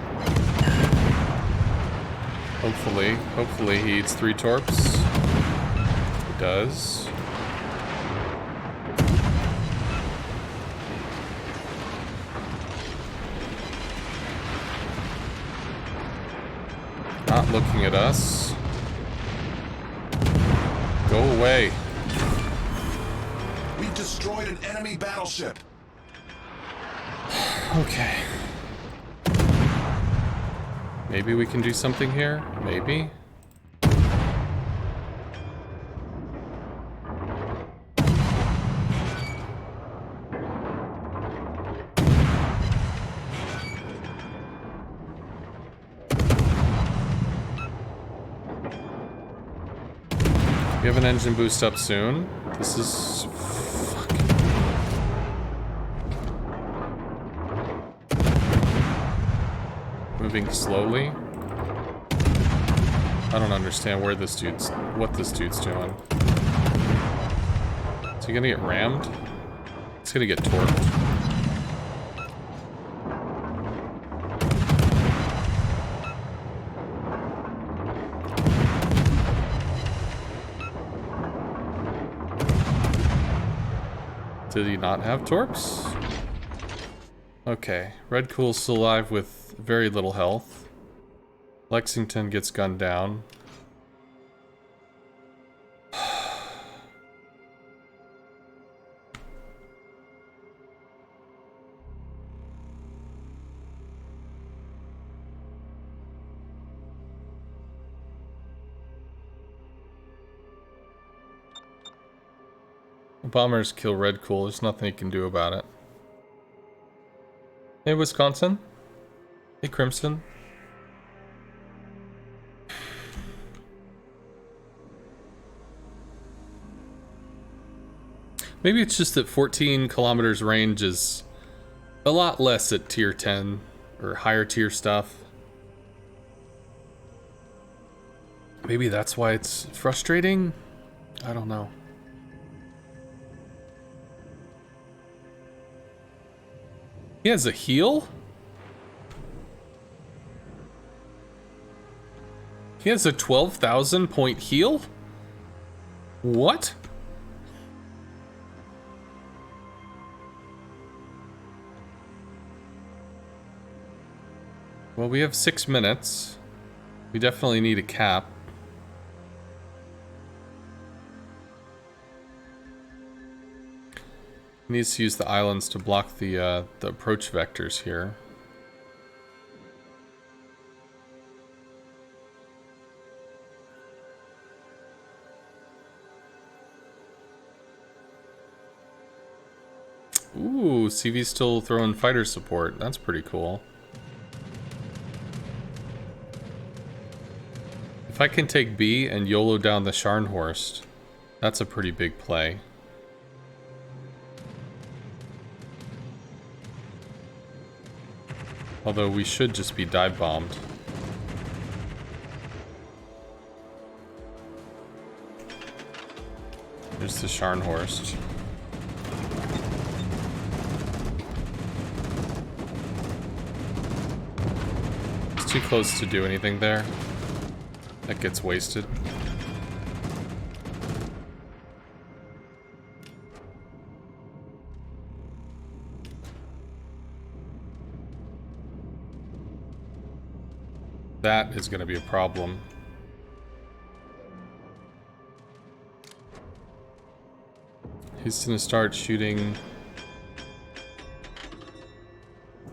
Hopefully he eats 3 torps. He does. looking at us. Go away. We've destroyed an enemy battleship. Okay. Maybe we can do something here? Maybe? We have an engine boost up soon. This is fucking... moving slowly. I don't understand what this dude's doing. Is he gonna get rammed? He's gonna get torqued. Did he not have torps? Okay, Red Cool's still alive with very little health. Lexington gets gunned down. Bombers kill Red Cool, there's nothing he can do about it. Hey, Wisconsin. Hey, Crimson. Maybe it's just that 14 kilometers range is a lot less at tier 10 or higher tier stuff. Maybe that's why it's frustrating? I don't know. He has a heal? He has a 12,000 point heal? What? Well, we have 6 minutes. We definitely need a cap. He needs to use the islands to block the approach vectors here. Ooh, CV's still throwing fighter support. That's pretty cool. If I can take B and YOLO down the Scharnhorst, that's a pretty big play. Although we should just be dive bombed. There's the Scharnhorst. It's too close to do anything there. That gets wasted. That is going to be a problem. He's going to start shooting.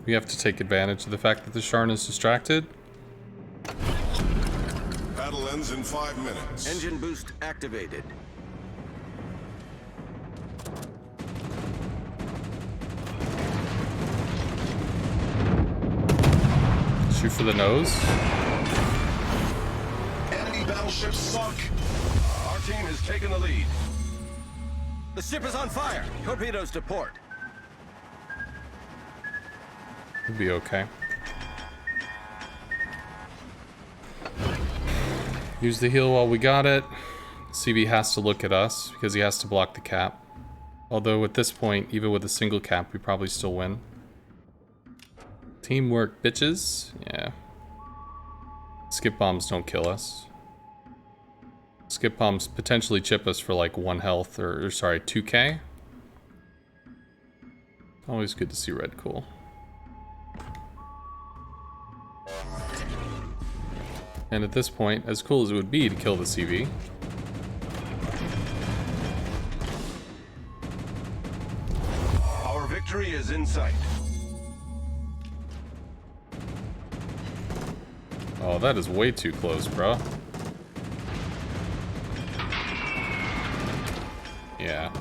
We have to take advantage of the fact that the Sharn is distracted. Battle ends in 5 minutes. Engine boost activated. Shoot for the nose. Enemy battleship sunk. Our team has taken the lead. The ship is on fire. Torpedoes to port. We'll be okay. Use the heal while we got it. CB has to look at us because he has to block the cap. Although at this point, even with a single cap, we probably still win. Teamwork, bitches. Yeah. Skip bombs don't kill us. Skip bombs potentially chip us for like 1 health or sorry, 2k. Always good to see Red Cool. And at this point, as cool as it would be to kill the CV, Our victory is in sight. oh, that is way too close, bro. Yeah.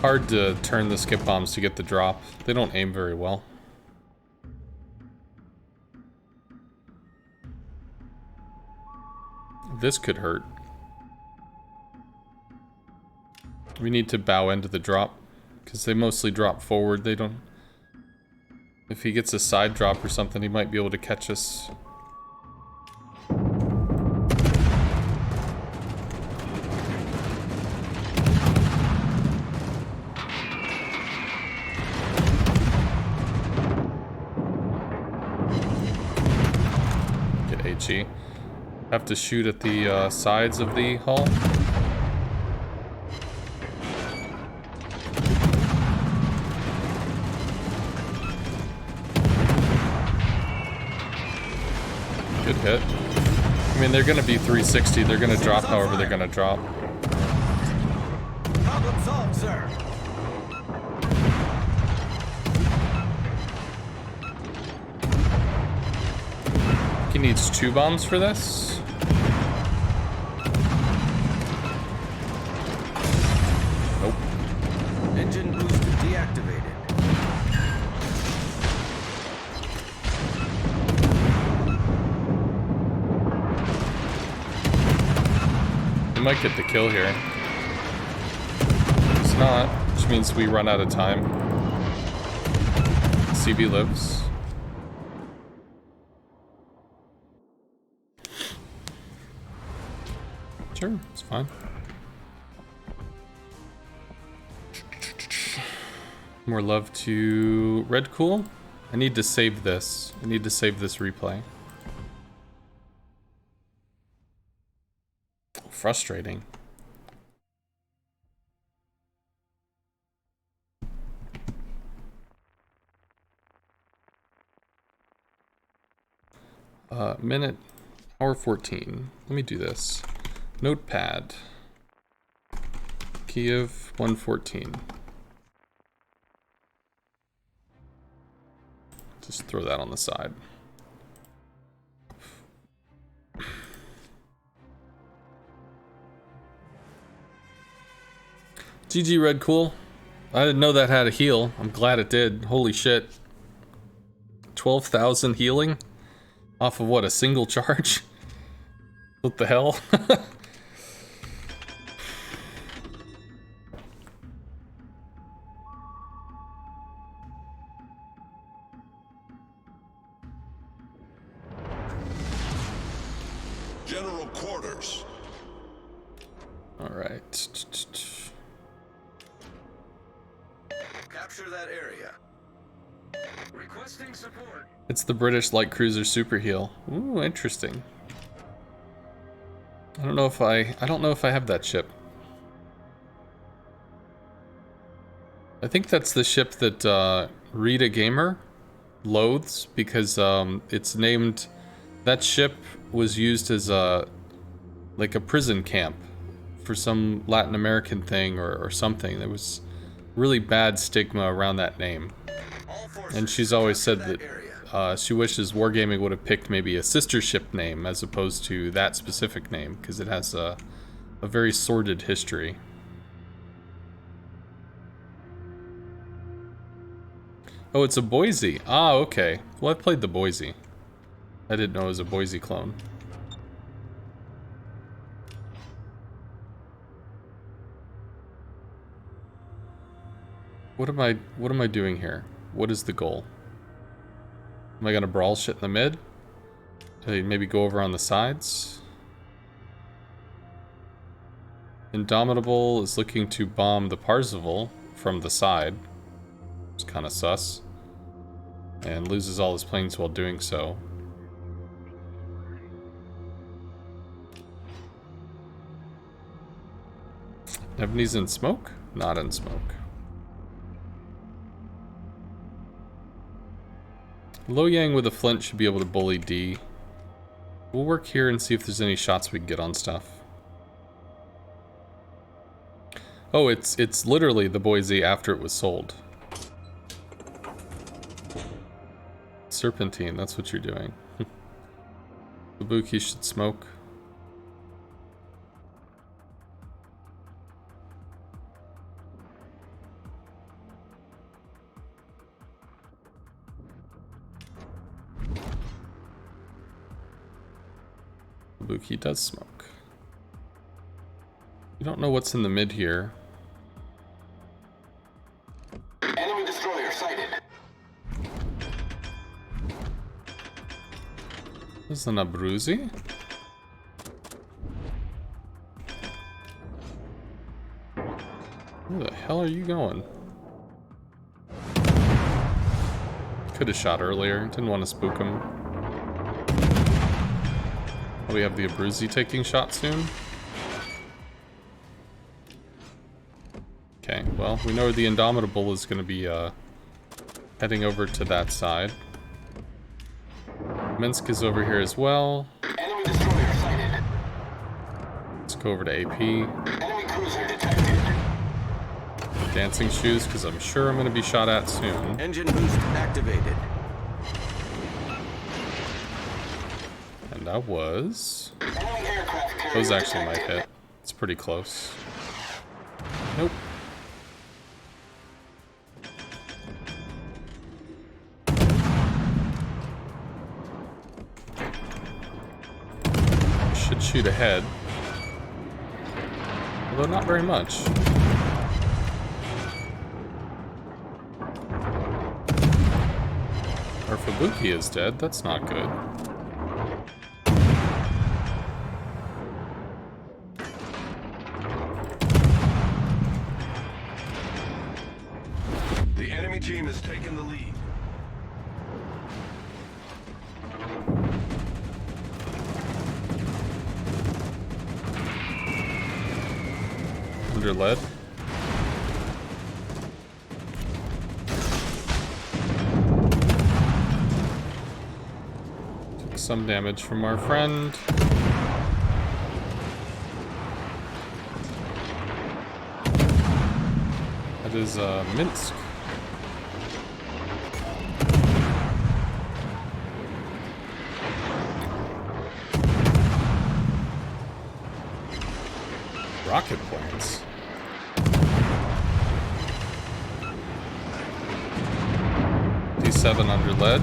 Hard to turn the skip bombs to get the drop. They don't aim very well. This could hurt. We need to bow into the drop, because they mostly drop forward. They don't... If he gets a side drop or something, he might be able to catch us. Get HE. Have to shoot at the sides of the hull. Good hit. I mean, they're gonna be 360. They're gonna drop however they're gonna drop. Problem solved, sir. He needs 2 bombs for this. Nope. Engine booster deactivated. We might get the kill here. It's not, which means we run out of time. CB lives. Sure, it's fine. More love to Red Cool. I need to save this. I need to save this replay. Frustrating. Minute, hour 14. Let me do this. Notepad. Kiev 114. Just throw that on the side. GG Red Cool. I didn't know that had a heal. I'm glad it did. Holy shit. 12,000 healing? Off of what, a single charge? What the hell? General quarters. Alright. Capture that area. Requesting support. It's the British light cruiser super heal. Ooh, interesting. I don't know if I have that ship. I think that's the ship that Rita Gamer loathes because it's named. That ship was used as like a prison camp for some Latin American thing or something. There was really bad stigma around that name, and she's always said that she wishes Wargaming would have picked maybe a sister ship name as opposed to that specific name because it has a very sordid history. Oh, it's a Boise. Ah, okay. Well, I've played the Boise. I didn't know it was a Boise clone. What am I doing here? What is the goal? Am I gonna brawl shit in the mid? Maybe go over on the sides? Indomitable is looking to bomb the Parzival from the side. It's kind of sus. And loses all his planes while doing so. Ebony's in smoke? Not in smoke. Lo Yang with a flint should be able to bully D. We'll work here and see if there's any shots we can get on stuff. Oh, it's literally the Boise after it was sold. Serpentine, that's what you're doing. Kabuki should smoke. Kabuki does smoke. You don't know what's in the mid here. Enemy destroyer sighted. This is an Abruzzi? Where the hell are you going? Could have shot earlier. Didn't want to spook him. Oh, we have the Abruzzi taking shot soon. Okay, well, we know the Indomitable is going to be heading over to that side. Minsk is over here as well. Enemy destroyer sighted. Let's go over to AP. Enemy cruiser detected. Dancing shoes, because I'm sure I'm going to be shot at soon. Engine boost activated. And that was... Enemy aircraft carrier Those actually might detected. hit. It's pretty close. Nope. Should shoot ahead. Although not very much. Our Fubuki is dead. That's not good. The enemy team has taken the lead. Under lead. Took some damage from our friend. That is Minsk. Rocket planes. D7 under lead.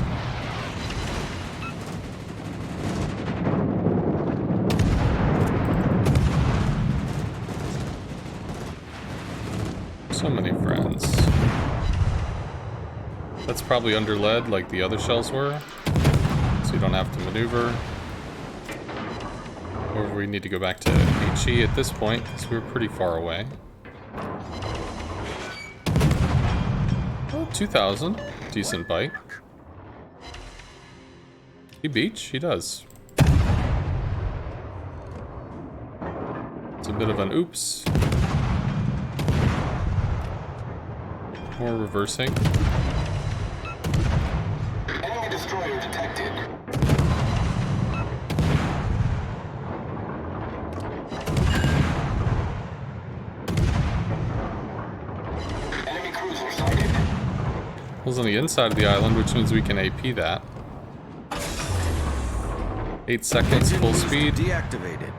So many friends. That's probably under lead like the other shells were. So you don't have to maneuver. Or we need to go back to HE at this point, because we're pretty far away. Oh, 2,000. Decent bite. He beach? He does. It's a bit of an oops. More reversing. Enemy destroyer detected. Enemy cruiser sighted. Was on the inside of the island, which means we can AP that. 8 seconds, Engine full boost speed. deactivated.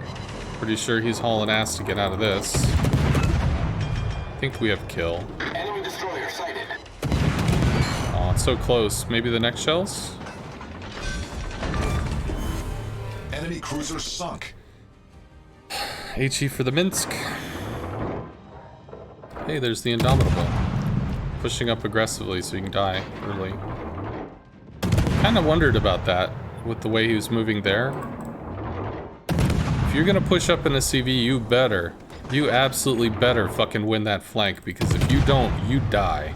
Pretty sure he's hauling ass to get out of this. I think we have kill. Enemy destroyer sighted. Aw, it's so close. Maybe the next shells? Enemy cruiser sunk. HE for the Minsk. Hey, there's the Indomitable. Pushing up aggressively so he can die early. Kinda wondered about that with the way he was moving there. If you're gonna push up in a CV, you absolutely better fucking win that flank, because if you don't, you die.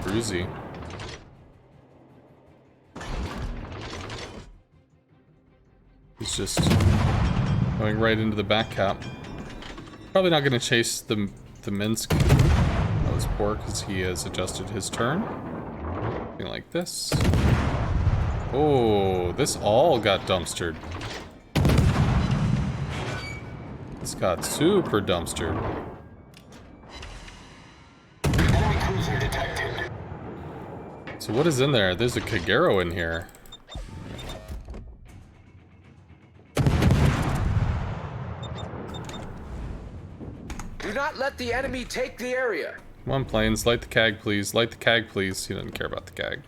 Bruzy. He's just going right into the back cap. Probably not going to chase the Minsk. That was poor because he has adjusted his turn. Something like this. Oh, this all got dumpstered. This got super dumpstered. Enemy cruiser detected. So what is in there? There's a Kagero in here. Do not let the enemy take the area. Come on, planes. Light the CAG, please. Light the CAG, please. He doesn't care about the CAG.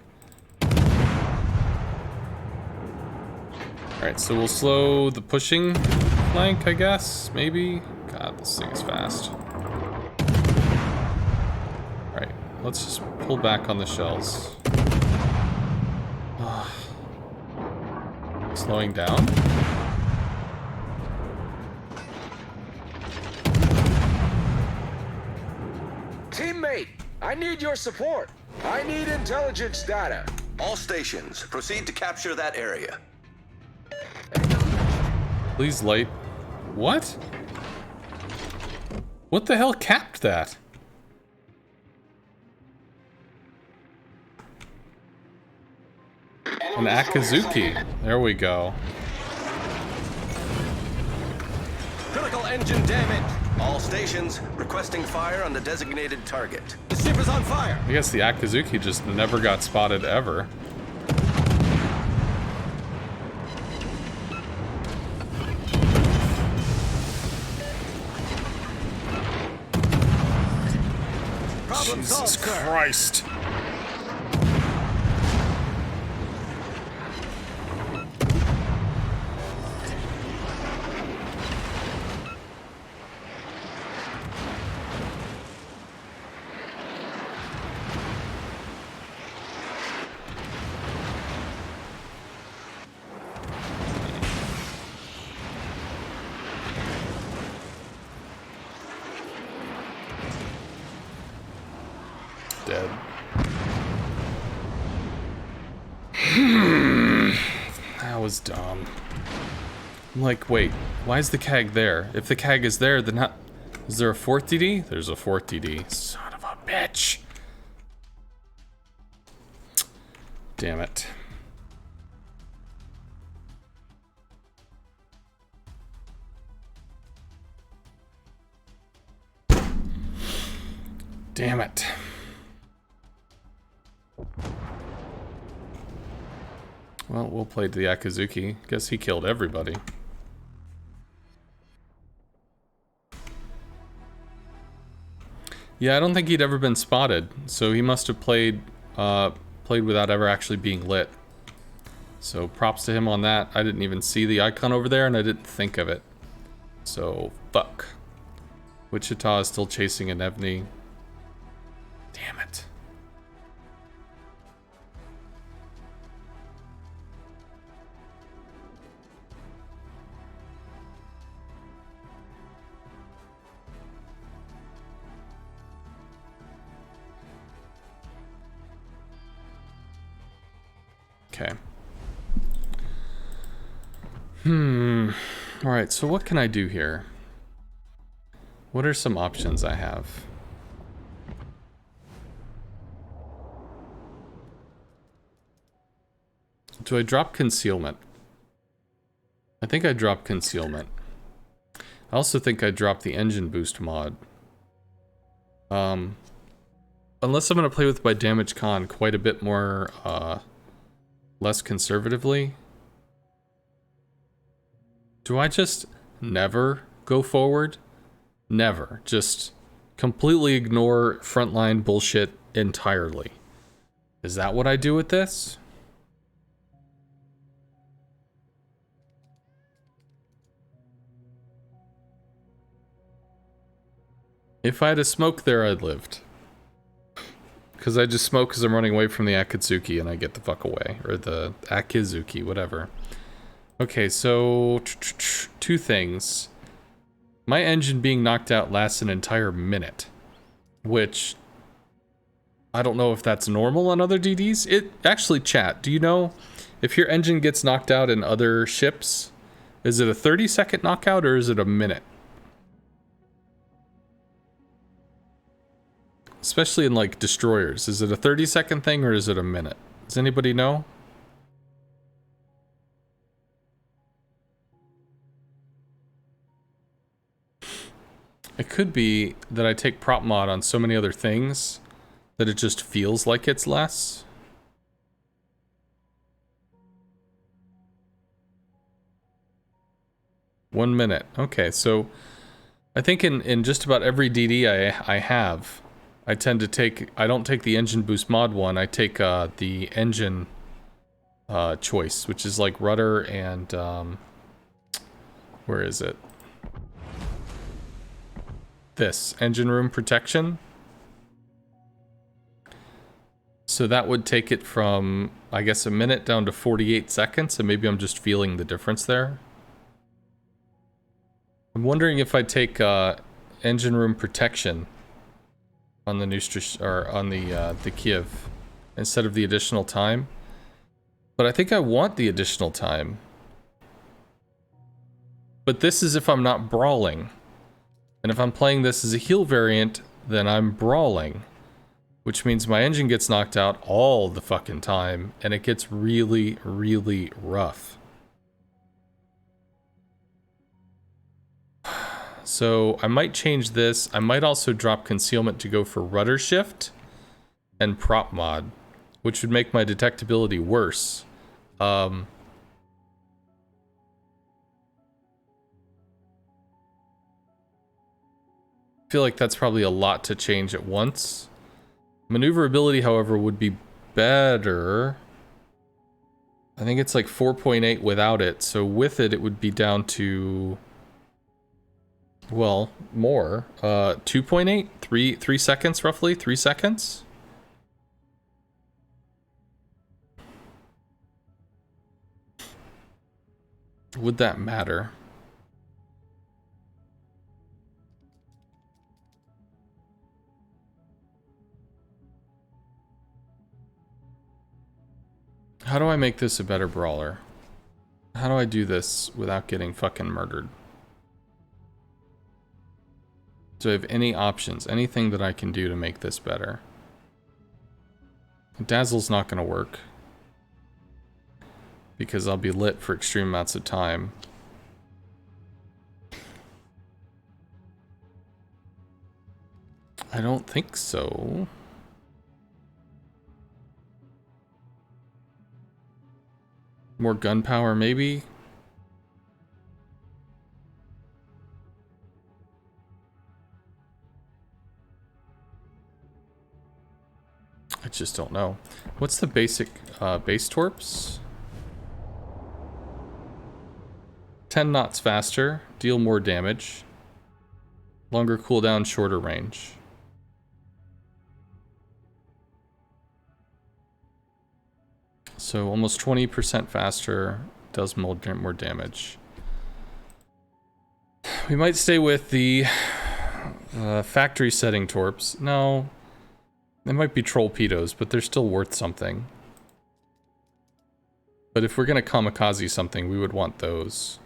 Alright, so we'll slow the pushing flank, I guess? Maybe? God, this thing is fast. Alright, let's just pull back on the shells. Slowing down? Teammate, I need your support. I need intelligence data. All stations, proceed to capture that area. Please light. What? What the hell capped that? An Akazuki. There we go. Critical engine damage. All stations, requesting fire on the designated target. The ship is on fire. I guess the Akazuki just never got spotted ever. Problem solved, Jesus sir. Christ. Dead. That was dumb. I'm like, wait, why is the CAG there? If the CAG is there, then not. Is there a fourth DD? There's a fourth DD. Son of a bitch. Damn it. Damn it. Well, we'll play the Akazuki. Guess he killed everybody. Yeah, I don't think he'd ever been spotted, so he must have played without ever actually being lit. So props to him on that. I didn't even see the icon over there, and I didn't think of it. So, fuck. Wichita is still chasing a Nevny. Damn it. Okay. Alright, so what can I do here? What are some options I have? Do I drop concealment? I think I drop concealment. I also think I drop the engine boost mod. Unless I'm going to play with my damage con quite a bit more, less conservatively. Do I just never go forward? Never. Just completely ignore frontline bullshit entirely. Is that what I do with this? If I had a smoke there, I'd lived. Because I just smoke because I'm running away from the Akatsuki and I get the fuck away. Or the Akizuki, whatever. Okay, so two things. My engine being knocked out lasts an entire minute. Which I don't know if that's normal on other DDs. It actually, chat, do you know if your engine gets knocked out in other ships, is it a 30-second knockout or is it a minute? Especially in like destroyers, is it a 30-second thing or is it a minute? Does anybody know? It could be that I take prop mod on so many other things that it just feels like it's less. One minute. Okay, so I think in just about every DD I have, I tend to take, I don't take the engine boost mod one, I take the engine choice, which is like rudder and, where is it? This, engine room protection. So that would take it from, I guess, a minute down to 48 seconds, and maybe I'm just feeling the difference there. I'm wondering if I take engine room protection on the new or on the Kiev instead of the additional time. But I think I want the additional time. But this is if I'm not brawling. And if I'm playing this as a heal variant, then I'm brawling. Which means my engine gets knocked out all the fucking time, and it gets really, really rough. So I might change this. I might also drop concealment to go for rudder shift and prop mod, which would make my detectability worse. I feel like that's probably a lot to change at once. Maneuverability, however, would be better. I think it's like 4.8 without it, so with it, it would be down to, well, more. 2.8? 3 seconds, roughly? 3 seconds? Would that matter? How do I make this a better brawler? How do I do this without getting fucking murdered? Do I have any options? Anything that I can do to make this better? Dazzle's not going to work. Because I'll be lit for extreme amounts of time. I don't think so. More gunpowder, maybe? I just don't know. What's the basic base torps? 10 knots faster, deal more damage. Longer cooldown, shorter range. So almost 20% faster, does more damage. We might stay with the factory setting torps. No, they might be torpedoes, but they're still worth something. But if we're gonna kamikaze something, we would want those.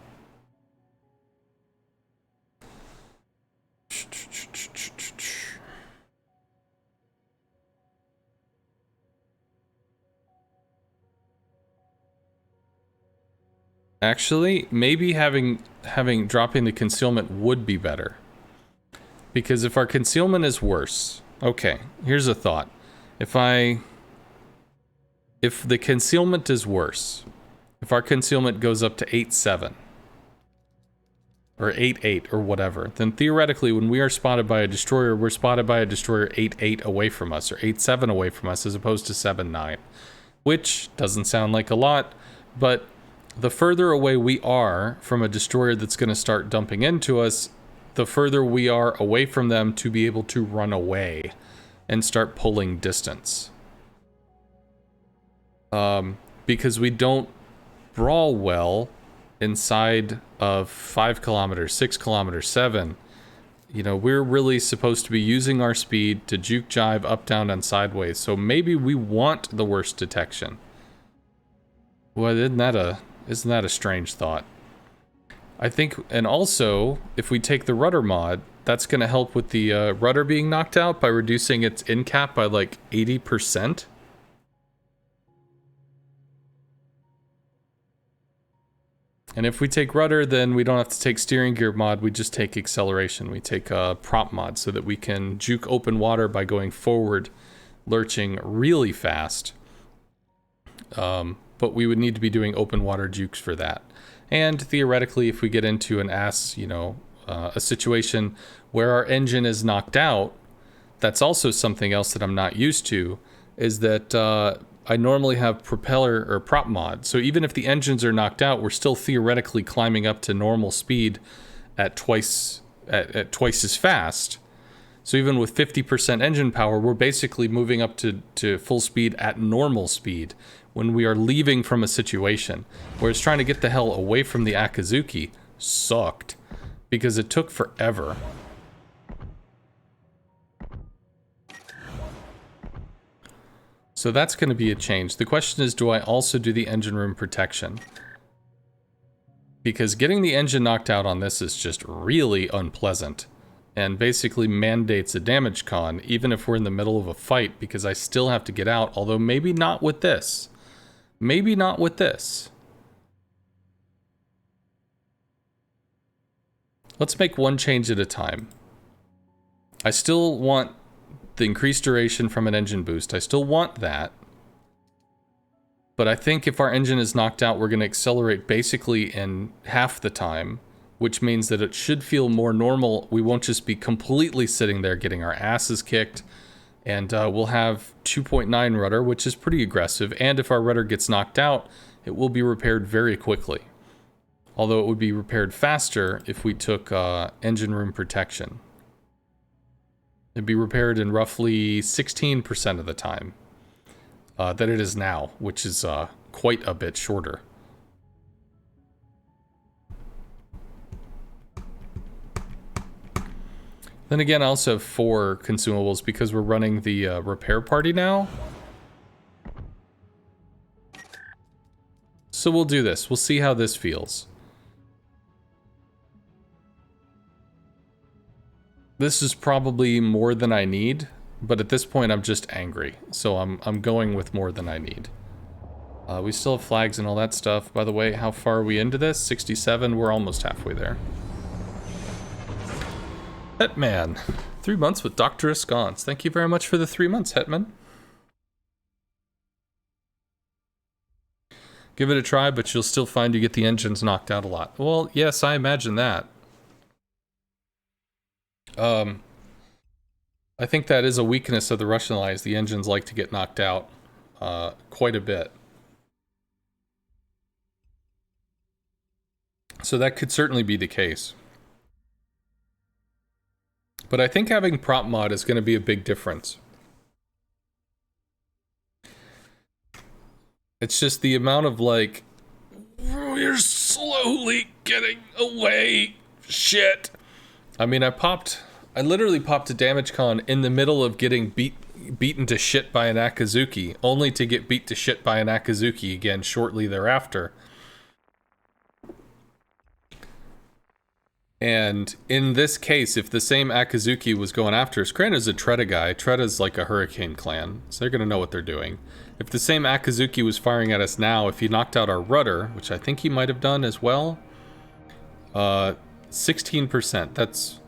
Actually, maybe dropping the concealment would be better. Because if our concealment is worse... Okay, here's a thought. If the concealment is worse, if our concealment goes up to 8.7 or 8.8 or whatever, then theoretically when we are spotted by a destroyer, we're spotted by a destroyer 8.8 away from us or 8.7 away from us as opposed to 7.9, which doesn't sound like a lot, but the further away we are from a destroyer that's going to start dumping into us, the further we are away from them to be able to run away and start pulling distance. Because we don't brawl well inside of 5 kilometers, 6 kilometers, 7. You know, we're really supposed to be using our speed to juke jive up, down, and sideways. So maybe we want the worst detection. Well, isn't that a strange thought? I think, and also, if we take the rudder mod, that's going to help with the rudder being knocked out by reducing its in cap by like 80%. And if we take rudder, then we don't have to take steering gear mod, we just take acceleration. We take prop mod so that we can juke open water by going forward, lurching really fast. But we would need to be doing open water jukes for that. And theoretically, if we get into an a situation where our engine is knocked out, that's also something else that I'm not used to, is that I normally have propeller or prop mod. So even if the engines are knocked out, we're still theoretically climbing up to normal speed at twice as fast. So even with 50% engine power, we're basically moving up to full speed at normal speed when we are leaving from a situation. Whereas trying to get the hell away from the Akazuki sucked because it took forever. So that's going to be a change. The question is, do I also do the engine room protection? Because getting the engine knocked out on this is just really unpleasant. And basically mandates a damage con, even if we're in the middle of a fight, because I still have to get out, although maybe not with this. Maybe not with this. Let's make one change at a time. I still want the increased duration from an engine boost. I still want that. But I think if our engine is knocked out, we're going to accelerate basically in half the time, which means that it should feel more normal. We won't just be completely sitting there getting our asses kicked. And we'll have 2.9 rudder, which is pretty aggressive. And if our rudder gets knocked out, it will be repaired very quickly. Although it would be repaired faster if we took engine room protection. It'd be repaired in roughly 16% of the time that it is now, which is quite a bit shorter. Then again, I also have 4 consumables because we're running the repair party now. So we'll do this. We'll see how this feels. This is probably more than I need, but at this point I'm just angry. So I'm going with more than I need. We still have flags and all that stuff. By the way, how far are we into this? 67, we're almost halfway there. Hetman, 3 months with Dr. Ensconce. Thank you very much for the 3 months, Hetman. Give it a try, but you'll still find you get the engines knocked out a lot. Well, yes, I imagine that. I think that is a weakness of the Russian allies. The engines like to get knocked out quite a bit. So that could certainly be the case. But I think having prop mod is going to be a big difference. It's just the amount of like, we're slowly getting away. Shit. I mean, I literally popped a damage con in the middle of getting beaten to shit by an Akazuki, only to get beat to shit by an Akazuki again shortly thereafter. And in this case, if the same Akazuki was going after us, Kran is a Treta guy. Treta's like a Hurricane clan, so they're going to know what they're doing. If the same Akazuki was firing at us now, if he knocked out our rudder, which I think he might have done as well, 16%, that's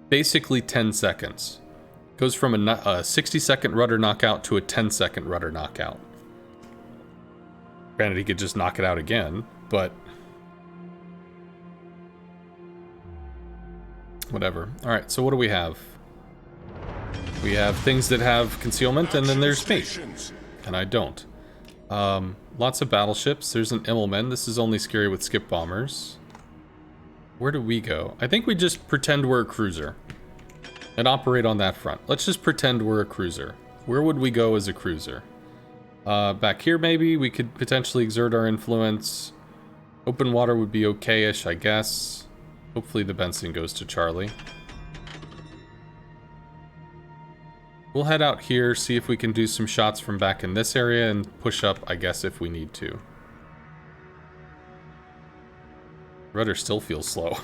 basically 10 seconds. Goes from a 60-second rudder knockout to a 10-second rudder knockout. Granted, he could just knock it out again, but whatever. Alright, so what do we have? We have things that have concealment, and then there's me. And I don't. Lots of battleships. There's an Immelman. This is only scary with skip bombers. Where do we go? I think we just pretend we're a cruiser. And operate on that front. Let's just pretend we're a cruiser. Where would we go as a cruiser? Back here maybe? We could potentially exert our influence. Open water would be okay-ish, I guess. Hopefully the Benson goes to Charlie. We'll head out here, see if we can do some shots from back in this area, and push up, I guess, if we need to. Rudder still feels slow.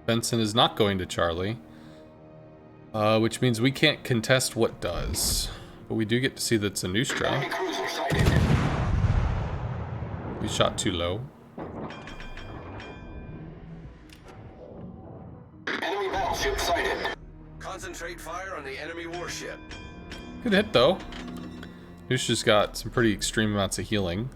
Benson is not going to Charlie, which means we can't contest what does. But we do get to see that it's a Nustra. Enemy cruiser sighted. We shot too low. Enemy battleship sighted. Concentrate fire on the enemy warship. Good hit, though. Nustra's got some pretty extreme amounts of healing.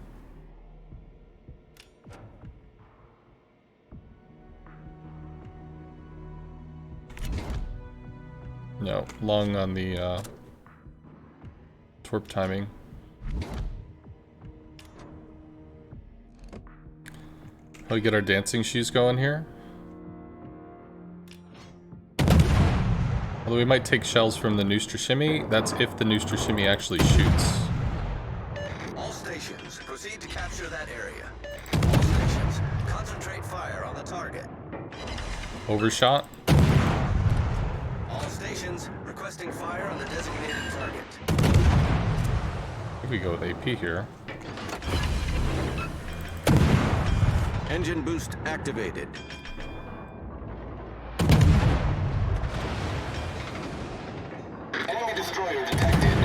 No, long on the torp timing. How we get our dancing shoes going here? Although we might take shells from the Nustra Shimmy, that's if the Nustra Shimmy actually shoots. All stations, proceed to capture that area. All stations, concentrate fire on the target. Overshot. All stations, requesting fire on the designated target. If we go with AP here. Engine boost activated. Enemy destroyer detected.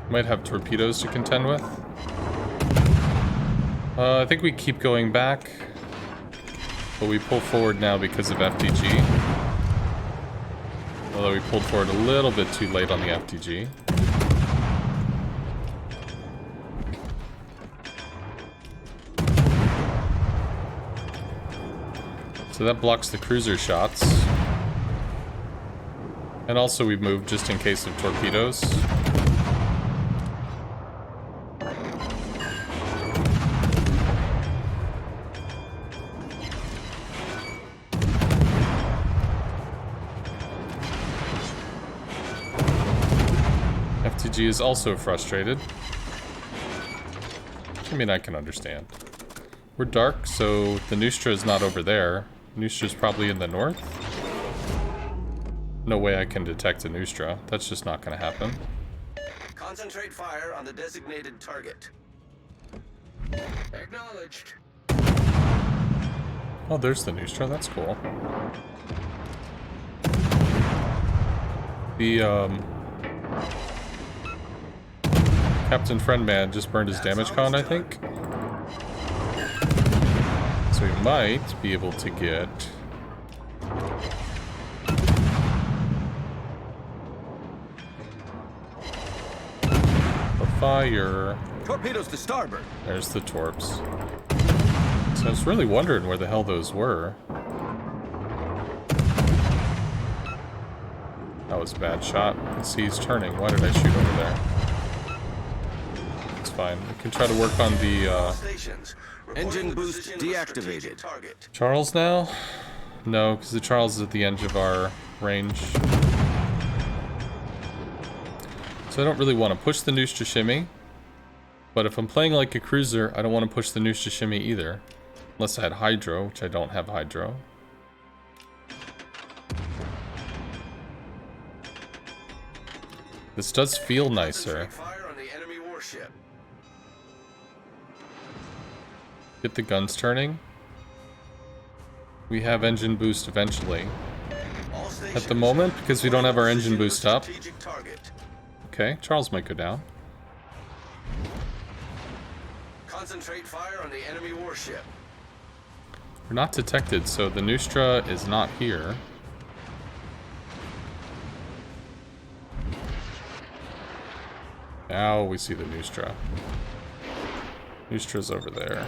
Might have torpedoes to contend with. I think we keep going back. But we pull forward now because of FTG. Although we pulled forward a little bit too late on the FTG. So that blocks the cruiser shots. And also we moved just in case of torpedoes. FTG is also frustrated. I mean, I can understand. We're dark, so the Nustra is not over there. Nustra's probably in the north. No way I can detect a Nustra. That's just not going to happen. Concentrate fire on the designated target. Acknowledged. Oh, there's the Nustra. That's cool. The, Captain Friendman just burned his damage con, I think. So we might be able to get... the fire. Torpedoes to starboard. There's the torps. So I was really wondering where the hell those were. That was a bad shot. Let's see, he's turning. Why did I shoot over there? It's fine. We can try to work on the, Stations. Engine boost deactivated. Target. Charles now? No, because the Charles is at the edge of our range. So I don't really want to push the Nustra Shimmy. But if I'm playing like a cruiser, I don't want to push the Nustra Shimmy either. Unless I had Hydro, which I don't have Hydro. This does feel nicer. Fire on the enemy warship. Get the guns turning. We have engine boost eventually. All At the moment, because we don't have our engine boost up. strategic target. Okay, Charles might go down. Concentrate fire on the enemy warship. We're not detected, so the Nustra is not here. Now we see the Nustra. Nustra's over there.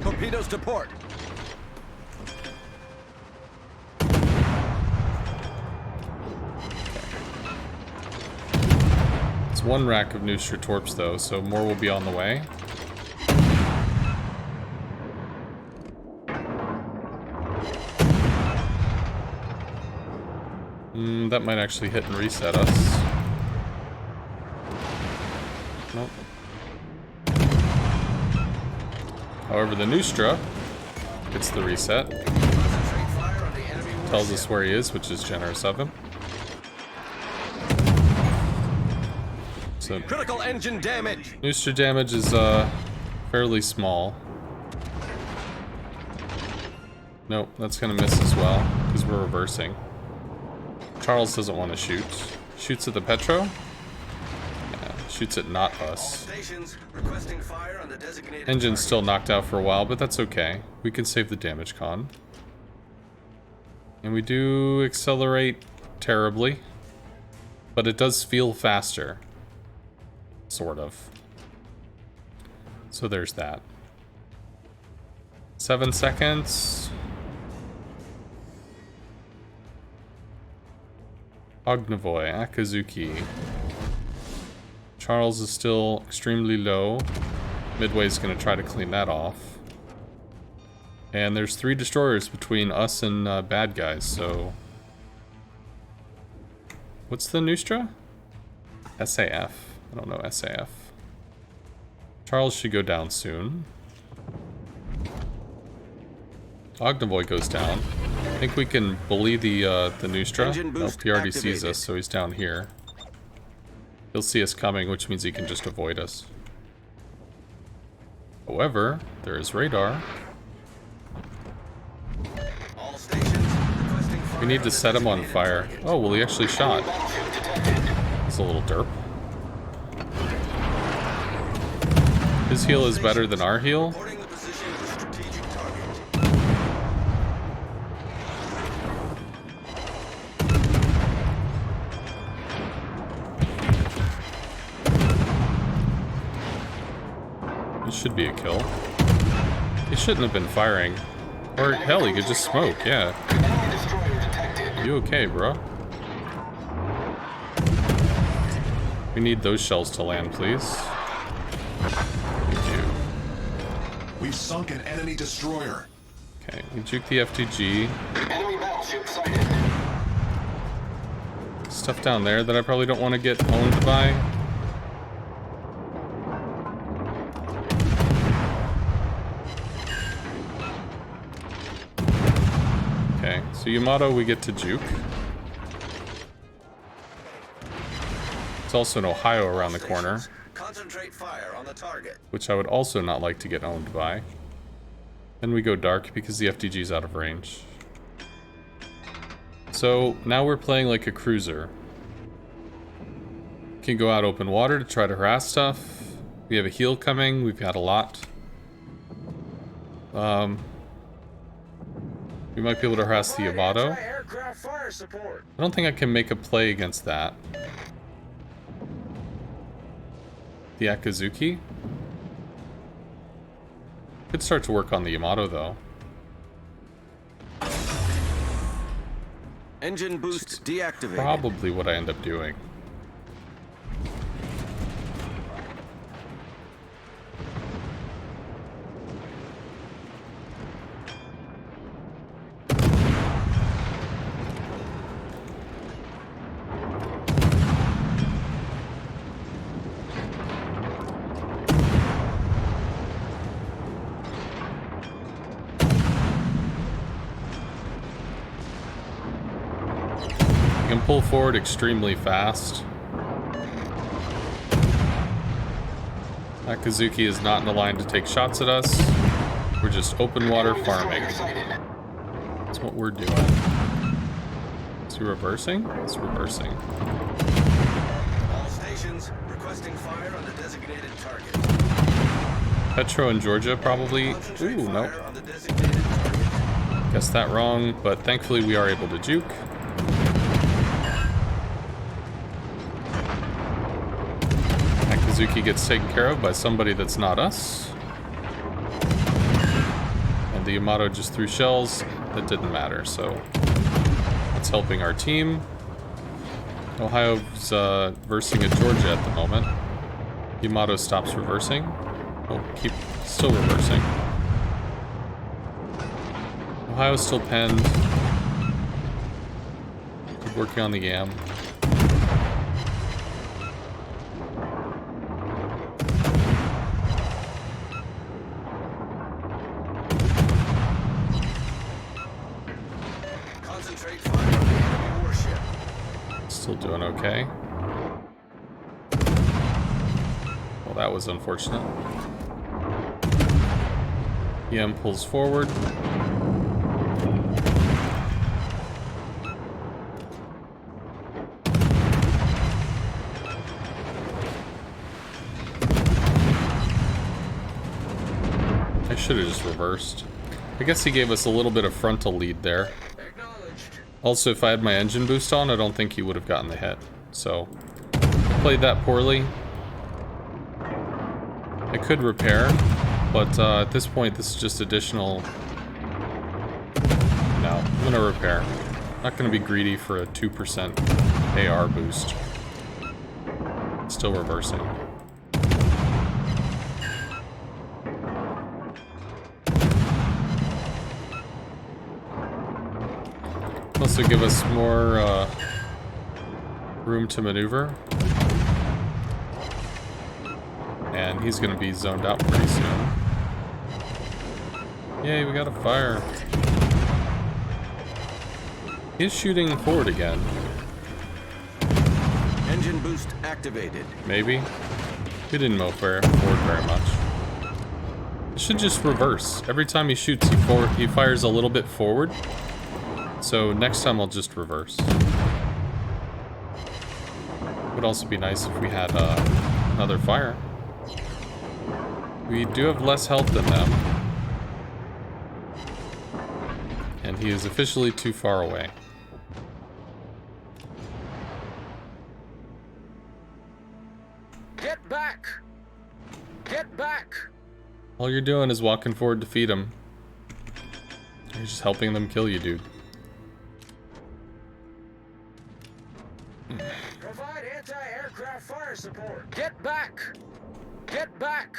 Torpedoes to port. It's one rack of Nustra torps though, so more will be on the way. That might actually hit and reset us. Nope. However, the Nustra gets the reset. Tells us where he is, which is generous of him. So Critical engine damage. Nustra damage is fairly small. Nope, that's gonna miss as well, because we're reversing. Charles doesn't want to shoot. Shoots at the Petro. Yeah, shoots at not us. Engine's still knocked out for a while, but that's okay. We can save the damage con. And we do accelerate terribly, but it does feel faster. Sort of. So there's that. 7 seconds. Ognavoy, Akazuki. Charles is still extremely low. Midway's gonna try to clean that off. And there's 3 destroyers between us and bad guys, so... What's the Nustra? SAF. I don't know SAF. Charles should go down soon. Ognavoy goes down. I think we can bully the Nustra. Nope, he already sees us, so he's down here. He'll see us coming, which means he can just avoid us. However, there is radar. We need to set him on fire. Oh, well, he actually shot. It's a little derp. His heal is better than our heal. This should be a kill. He shouldn't have been firing. Or hell, he could just smoke, yeah. You okay, bro? We need those shells to land, please. Thank you. We've sunk an enemy destroyer. Okay, we juke the FTG. Enemy battleship sighted. Stuff down there that I probably don't want to get owned by. Okay, so Yamato we get to juke. There's also an Ohio around the corner, Concentrate fire on the target. which I would also not like to get owned by. Then we go dark because the FTG's out of range. So now we're playing like a cruiser. Can go out open water to try to harass stuff. We have a heal coming. We've got a lot. We might be able to harass the Yamato. Aircraft fire support. I don't think I can make a play against that. The Akazuki. Could start to work on the Yamato though. Engine boost deactivated. Probably what I end up doing. Pull forward extremely fast. Akazuki is not in the line to take shots at us. We're just open water farming. That's what we're doing. Is he reversing? It's reversing. All stations requesting fire on the designated target. Petro and Georgia probably. Ooh, nope. Guessed that wrong, but thankfully we are able to juke. Akazuki gets taken care of by somebody that's not us. And the Yamato just threw shells. That didn't matter, so that's helping our team. Ohio's versing at Georgia at the moment. Yamato stops reversing. Oh, keep still reversing. Ohio's still penned. working on the yam. Concentrate fire on the enemy warship. Still doing okay. Well, that was unfortunate. Yam pulls forward. I should have just reversed. I guess he gave us a little bit of frontal lead there. Also, if I had my engine boost on, I don't think he would have gotten the hit. So, played that poorly. I could repair, but at this point, this is just additional... No, I'm gonna repair. Not gonna be greedy for a 2% AR boost. Still reversing. Also give us more room to maneuver. And he's gonna be zoned out pretty soon. Yay, we got a fire. He's shooting forward again. Engine boost activated. Maybe. He didn't move forward very much. It should just reverse. Every time he shoots, he fires a little bit forward. So next time I'll just reverse. Would also be nice if we had another fire. We do have less health than them. And he is officially too far away. Get back! Get back! All you're doing is walking forward to feed him. You're just helping them kill you, dude. Provide anti-aircraft fire support. Get back! Get back!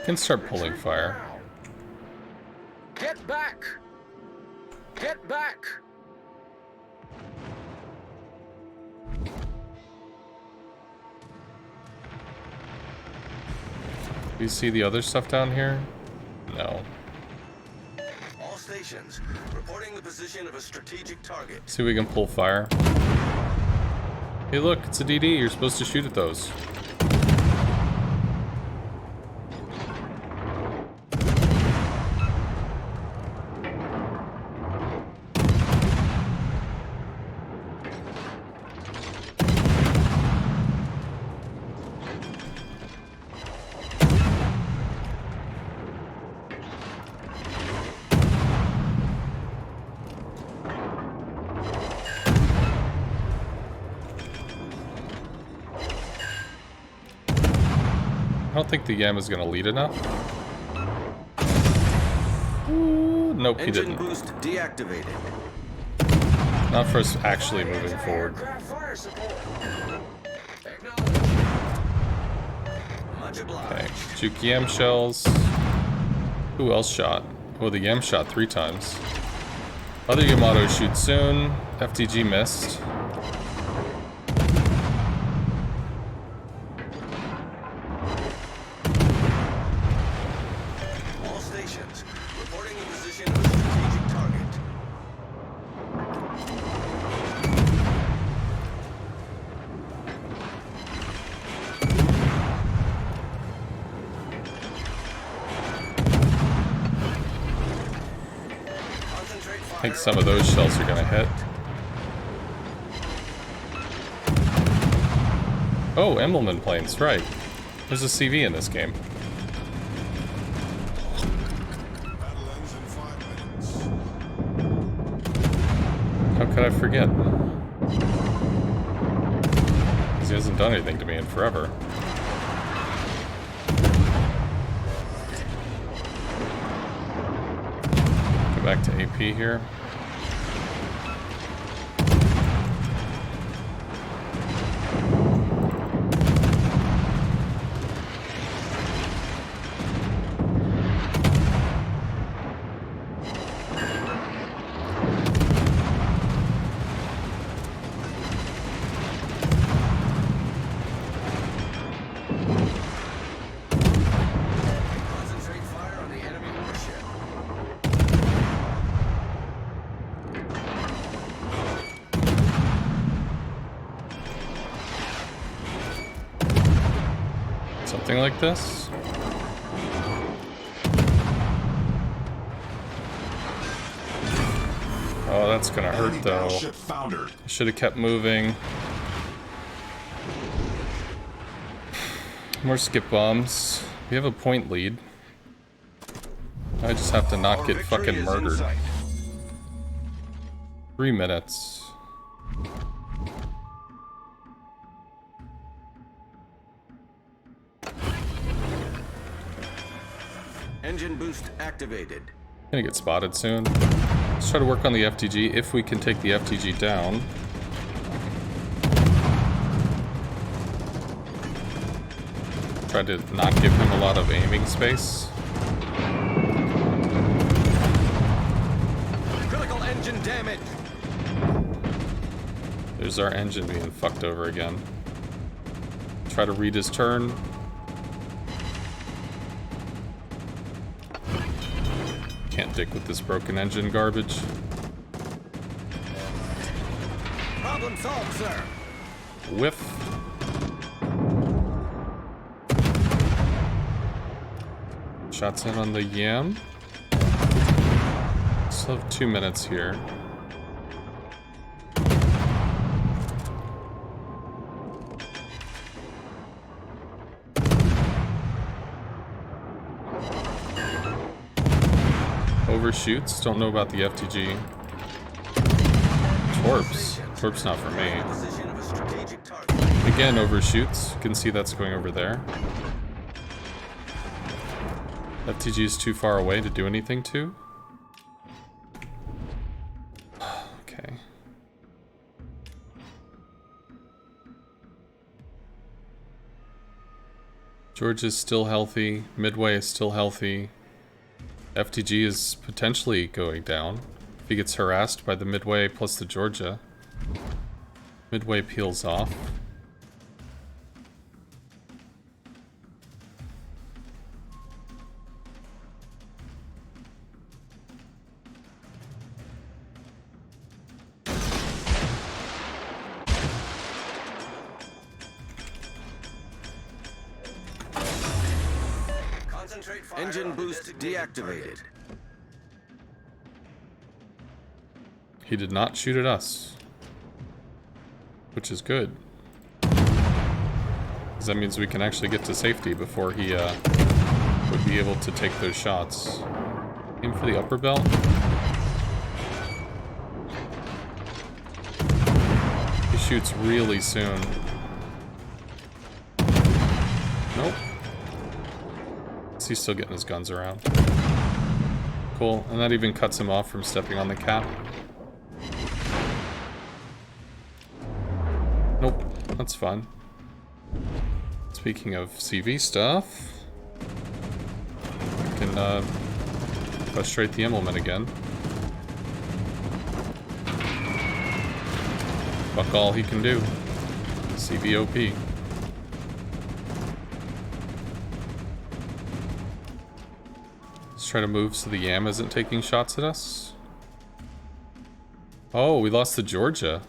Can start pulling fire. Get back! Get back! Do you see the other stuff down here? No. All stations reporting the position of a strategic target. See if we can pull fire. Hey look, it's a DD. You're supposed to shoot at those. I don't think the Yam is going to lead enough. Ooh, nope, he Engine didn't. boost deactivated. Not for us actually moving forward. Aircraft fire support. Much Okay, obliged. juke Yam shells. Who else shot? Oh, the Yam shot 3 times. Other Yamato shoot soon. FTG missed. All stations reporting the position of a strategic target. Concentrate I fire. think some of those shells are going to hit. Oh, Embleman planes, right. There's a CV in this game. Battle ends in 5 minutes. How could I forget? Because he hasn't done anything to me in forever. Go back to AP here. Something like this. Oh, that's gonna hurt though. I should have kept moving. More skip bombs. We have a point lead. I just have to not get fucking murdered. 3 minutes. Engine boost activated. Gonna get spotted soon. Let's try to work on the FTG if we can take the FTG down. Try to not give him a lot of aiming space. Critical engine damage. There's our engine being fucked over again. Try to read his turn. Can't dick with this broken engine garbage. Problem solved, sir. Whiff. Shots in on the yam. Still have 2 minutes here. Overshoots. Don't know about the FTG. Torps. Torps not for me. Position of a strategic target. Again, overshoots. You can see that's going over there. FTG is too far away to do anything to. Okay. George is still healthy. Midway is still healthy. FTG is potentially going down. If he gets harassed by the Midway plus the Georgia. Midway peels off. Engine boost deactivated. He did not shoot at us. Which is good. Because that means we can actually get to safety before he would be able to take those shots. Aim for the upper belt. He shoots really soon. Nope. He's still getting his guns around. Cool, and that even cuts him off from stepping on the cap. Nope, that's fine. Speaking of CV stuff, I can frustrate the implement again. Fuck all he can do. CVOP. Let's try to move so the Yam isn't taking shots at us. Oh, we lost the Georgia.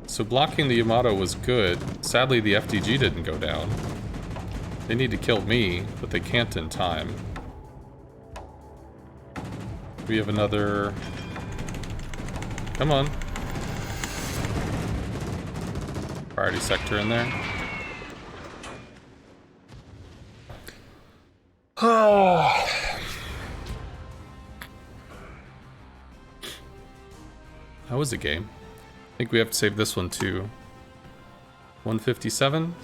So blocking the Yamato was good. Sadly, the FTG didn't go down. They need to kill me, but they can't in time. We have another... Come on. Priority sector in there. Oh. That was a game. I think we have to save this one too. 157.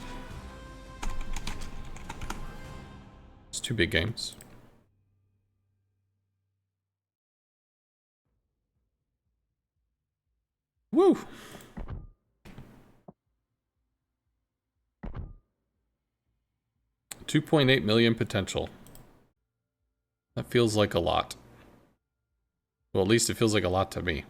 It's 2 big games. Woo! $2.8 million potential. That feels like a lot. Well, at least it feels like a lot to me.